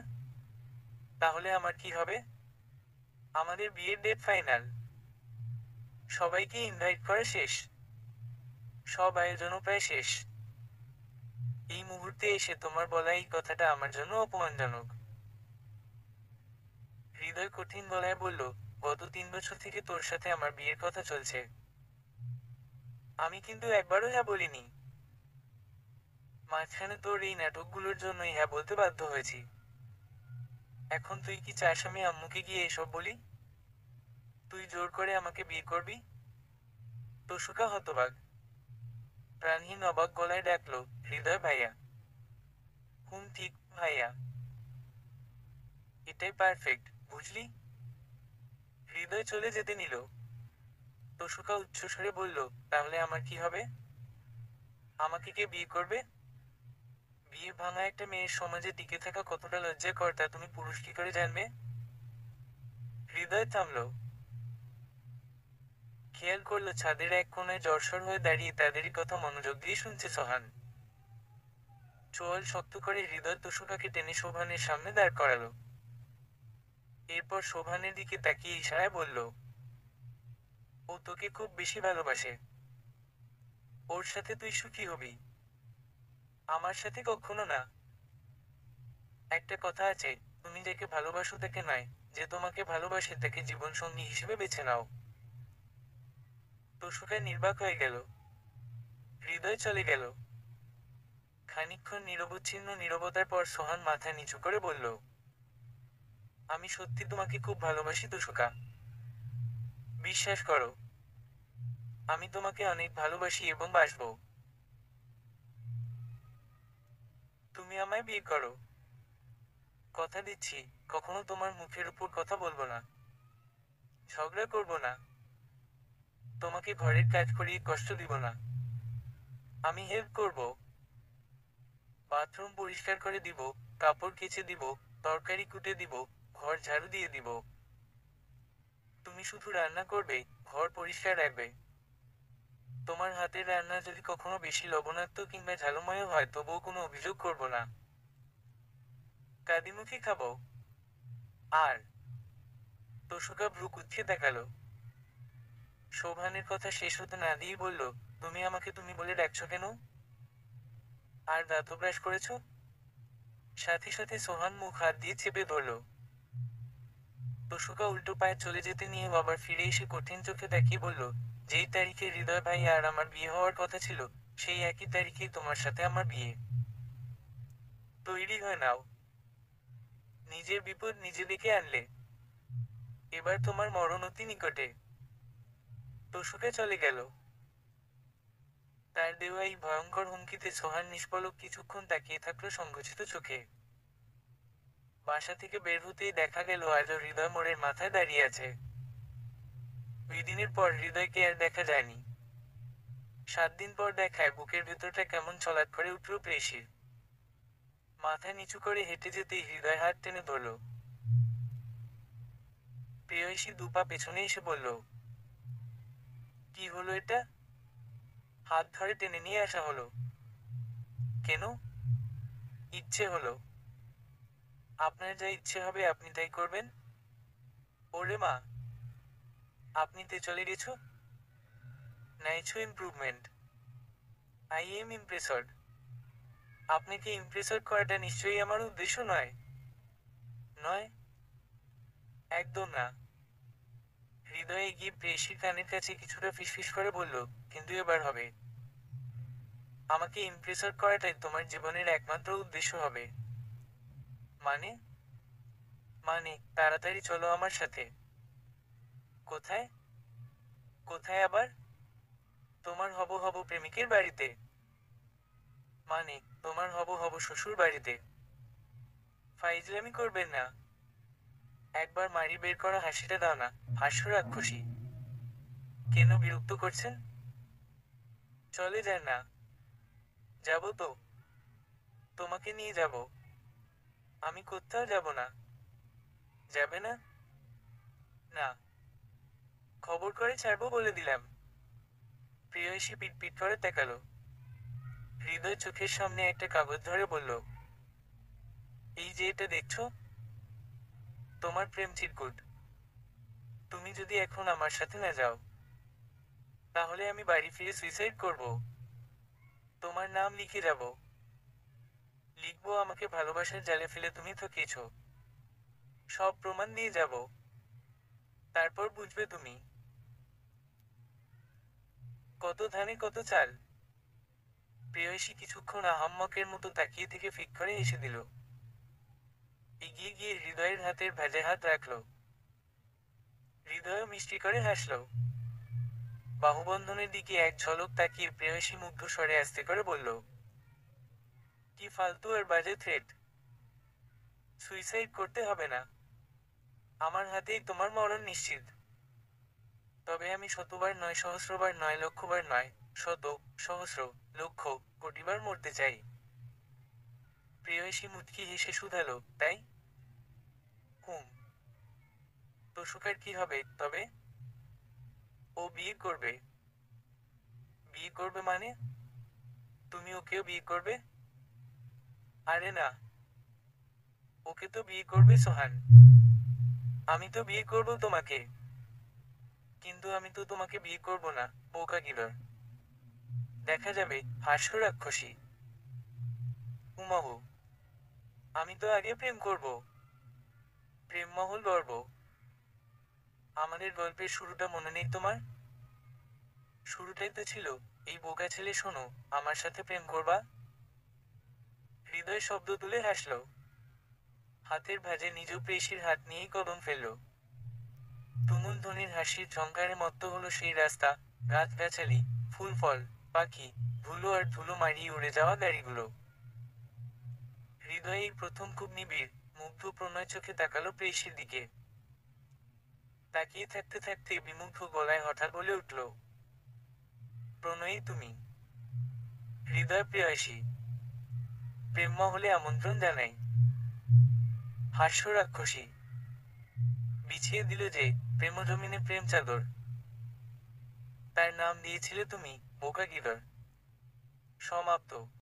তাহলে আমার কি হবে? আমাদের বিয়ের ডেট ফাইনাল, সবাইকে ইনভাইট করা শেষ, সব আয়োজনও প্রায় শেষ। এই মুহূর্তে এসে তোমার বলা এই কথাটা আমার জন্য অপমানজনক। হৃদয় কঠিন গলায় বলল, গত 3 বছর থেকে তোর সাথে আমার বিয়ের কথা চলছে। আমি কিন্তু একবারও হ্যাঁ বলিনি। মাঝখানে তোর এই নাটকগুলোর জন্যই হ্যাঁ বলতে বাধ্য হয়েছি। এখন তুই কি চাস আমি আম্মুকে গিয়ে এসব বলি? তুই জোর করে আমাকে বিয়ে করবি? তোষকা হতবাক, প্রাণহীন অবাক গলায় ডাকলো, হৃদয় ভাইয়া। ঠিক ভাইয়া। এটাই পারফেক্ট, বুঝলি? হৃদয় চলে যেতে নিল। তোষকা উচ্চস্বরে বলল, তাহলে আমার কি হবে? আমাকে কে বিয়ে করবে? বিয়ে ভাঙা একটা মেয়ের সমাজে টিকে থাকা কতটা লজ্জাকর তা তুমি পুরুষ কি করে জানবে? হৃদয় থামল, খেয়াল করলো ছাদের এক কোণায় জড়সড় হয়ে দাঁড়িয়ে তাদেরই কথা মনোযোগ দিয়ে শুনছে সোহান। চোয়াল শক্ত করে হৃদয় তোষকাকে টেনে শোভানের সামনে দাঁড় করালো। এরপর শোভানের দিকে তাকিয়ে ইশারায় বলল, ও তোকে খুব বেশি ভালোবাসে। ওর সাথে তুই সুখী হবি, আমার সাথে কখনো না। একটা কথা আছে, তুমি যাকে ভালোবাসো তাকে নয়, যে তোমাকে ভালোবাসে তাকে জীবনসঙ্গী হিসেবে বেছে নাও। তোষকা নির্বাক হয়ে গেল, হৃদয় চলে গেল। খানিকক্ষণ নিরবচ্ছিন্ন নীরবতার পর সোহান মাথা নিচু করে বলল, আমি সত্যি তোমাকে খুব ভালোবাসি তোষকা। বিশ্বাস করো, আমি তোমাকে অনেক ভালোবাসি এবং বাসবো। তুমি আমায় বিয়ে করো। কথা দিচ্ছি, কখনো তোমার মুখের উপর কথা বলবো না, ঝগড়া করব না, তোমাকে ঘরের কাজ করিয়ে কষ্ট দিব না। আমি হেল্প করব, বাথরুম পরিষ্কার করে দিব, কাপড় কেচে দিব, তরকারি কুটে দিব, ঘর ঝাড়ু দিয়ে দিব। তুমি শুধু রান্না করবে, ঘর পরিষ্কার রাখবে। তোমার হাতের রান্না যদি কখনো বেশি লবণাক্ত কিংবা ঝালময় হয় তবুও কোনো অভিযোগ করব না। কাদিমুখী খাবো। আর তোষকা ভ্রু কুঁচকে দেখালো। শোভানের কথা শেষ হতে না দিয়ে বলল, তুমি আমাকে তুমি বলে ডাকছো কেন? আর দাঁতও ব্রাশ করেছো? সাথে সাথে সোহান মুখ হাত দিয়ে চেপে ধরল। তোষকা উল্টো পায়ে চলে যেতে নিয়ে আবার ফিরে এসে কঠিন চোখে তাকিয়ে বলল, যেই তারিখে হৃদয় ভাই আর আমার বিয়ে হওয়ার কথা ছিল, সেই একই তারিখেই তোমার সাথে আমার বিয়ে। তৈরি হয়ে নাও। নিজের বিপদ নিজে ডেকে আনলে। এবার তোমার মরণ অতি নিকটে। তোষকে চলে গেল। তার দেওয়া এই ভয়ঙ্কর হুমকিতে সোহান নিষ্পলক কিছুক্ষণ তাকিয়ে থাকলো সংকুচিত চোখে। বাসা থেকে বের হতেই দেখা গেল আজও হৃদয় মোড়ের মাথায় দাঁড়িয়ে আছে। 2 দিনের পর হৃদয়কে আর দেখা যায়নি। 7 দিন পর দেখায় বুকের ভেতরটা কেমন ছলাৎ করে উঠল প্রেয়সীর। মাথা নিচু করে হেঁটে যেতেই হৃদয় হাত টেনে ধরল। প্রেয়সী 2 পা পেছনে এসে বলল, কি হলো এটা? হাত ধরে টেনে নিয়ে আসা হলো। কেন? ইচ্ছে হলো। আপনার যা ইচ্ছে হবে আপনি তাই করবেন। ওরে মা, আপনি তে চলে গেছো? নাইছো ইমপ্রুভমেন্ট। I am impressed. আপনাকে ইমপ্রেসড করাটা নিশ্চয়ই আমার উদ্দেশ্য নয়। নয়? একদম না। হৃদয়ে গিয়ে প্রেয়সীর কানের কাছে কিছুটা ফিসফিস করে বলল, কিন্তু এবার হবে। আমাকে ইমপ্রেসড করাটাই তোমার জীবনের একমাত্র উদ্দেশ্য হবে। মানে? মানে তাড়াতাড়ি চলো আমার সাথে। কোথায়? কোথায় আবার? তোমার হব হব প্রেমিকের বাড়িতে। মানে তোমার হব হব শ্বশুর বাড়িতে। ফাইজলামি করবেন না। একবার মারি বের করা হাসিটা দাও না, হাস্য রাক্ষসী। কেন বিরক্ত করছেন? চলে যায় না। যাব তো, তোমাকে নিয়ে যাব। আমি কোথাও যাব না। যাবে না? না। খবর করে ছাড়বো বলে দিলাম। প্রেয়সী পিটপিট করে তাকালো। হৃদয় চোখের সামনে একটা কাগজ ধরে বলল, এই যে এটা দেখছো, তোমার প্রেম চিরকুট। তুমি যদি এখন আমার সাথে না যাও, তাহলে আমি বাড়ি ফিরে সুইসাইড করব। তোমার নাম লিখে যাব। লিখবো আমাকে ভালোবাসার জালে ফেলে তুমি ঠকিয়েছো। সব প্রমাণ দিয়ে যাব। তারপর বুঝবে তুমি কত ধানে কত চাল। প্রেয়সী কিছুক্ষণ আহাম্মকের মতো তাকিয়ে থেকে ফিক করে এসে দিল। এগিয়ে গিয়ে হৃদয়ের হাতের ভাঁজে হাত রাখল। হৃদয়ও মিষ্টি করে হাসল। বাহুবন্ধনের দিকে এক ঝলক তাকিয়ে প্রেয়সী মুগ্ধ স্বরে আস্তে করে বলল, কি ফালতু আর বাজে থ্রেট। সুইসাইড করতে হবে না। আমার হাতেই তোমার মরণ নিশ্চিত। তবে আমি শতবার নয়, সহস্রবার নয়, লক্ষবার নয়, শত, সহস্র, লক্ষ, কোটিবার মরতে চাই। প্রেয়সী মুচকি হেসে শুধালো, তাই? হুম। তোষকার কি হবে তবে? ও বিয়ে করবে। বিয়ে করবে মানে? তুমি ওকেও বিয়ে করবে? আরে না, ওকে তো বিয়ে করবে সোহান। আমি তো বিয়ে করব তোমাকে। কিন্তু আমি তো তোমাকে বিয়ে করব না, বোকা গিলর। দেখা যাবে, হাস্য রাক্ষসী। উমাহু, আমি তো আগে প্রেম করব। প্রেমমহল গর্ব। আমাদের গল্পের শুরুটা মনে নেই তোমার? শুরুটাই তো ছিল, এই বোকা ছেলে শোনো, আমার সাথে প্রেম করবা? হৃদয় শব্দ তুলে হাসল। হাতের ভাঁজে নিজ প্রেয়সীর হাত নিয়েই কদম ফেলল। তুমুল ধ্বনির হাসির ঝংকারে মত্ত হলো সেই রাস্তা, গাছগাছালি, ফুল ফল, পাখি, ধুলো আর ধুলো মারিয়ে উড়ে যাওয়া গাড়িগুলো। হৃদয় এই প্রথম খুব নিবিড়, মুগ্ধ প্রণয় চোখে তাকালো প্রেয়সীর দিকে। তাকিয়ে থাকতে থাকতে বিমুগ্ধ গলায় হঠাৎ বলে উঠল, প্রণয়ী তুমি। হৃদয় প্রেয়সী। প্রেমমহলে আমন্ত্রণ জানাই। হাস্য রাক্ষসী। বিছিয়ে দিল যে প্রেমজমিনে প্রেম চাদর। তার নাম দিয়েছিলে তুমি, বোকা গিলর। সমাপ্ত।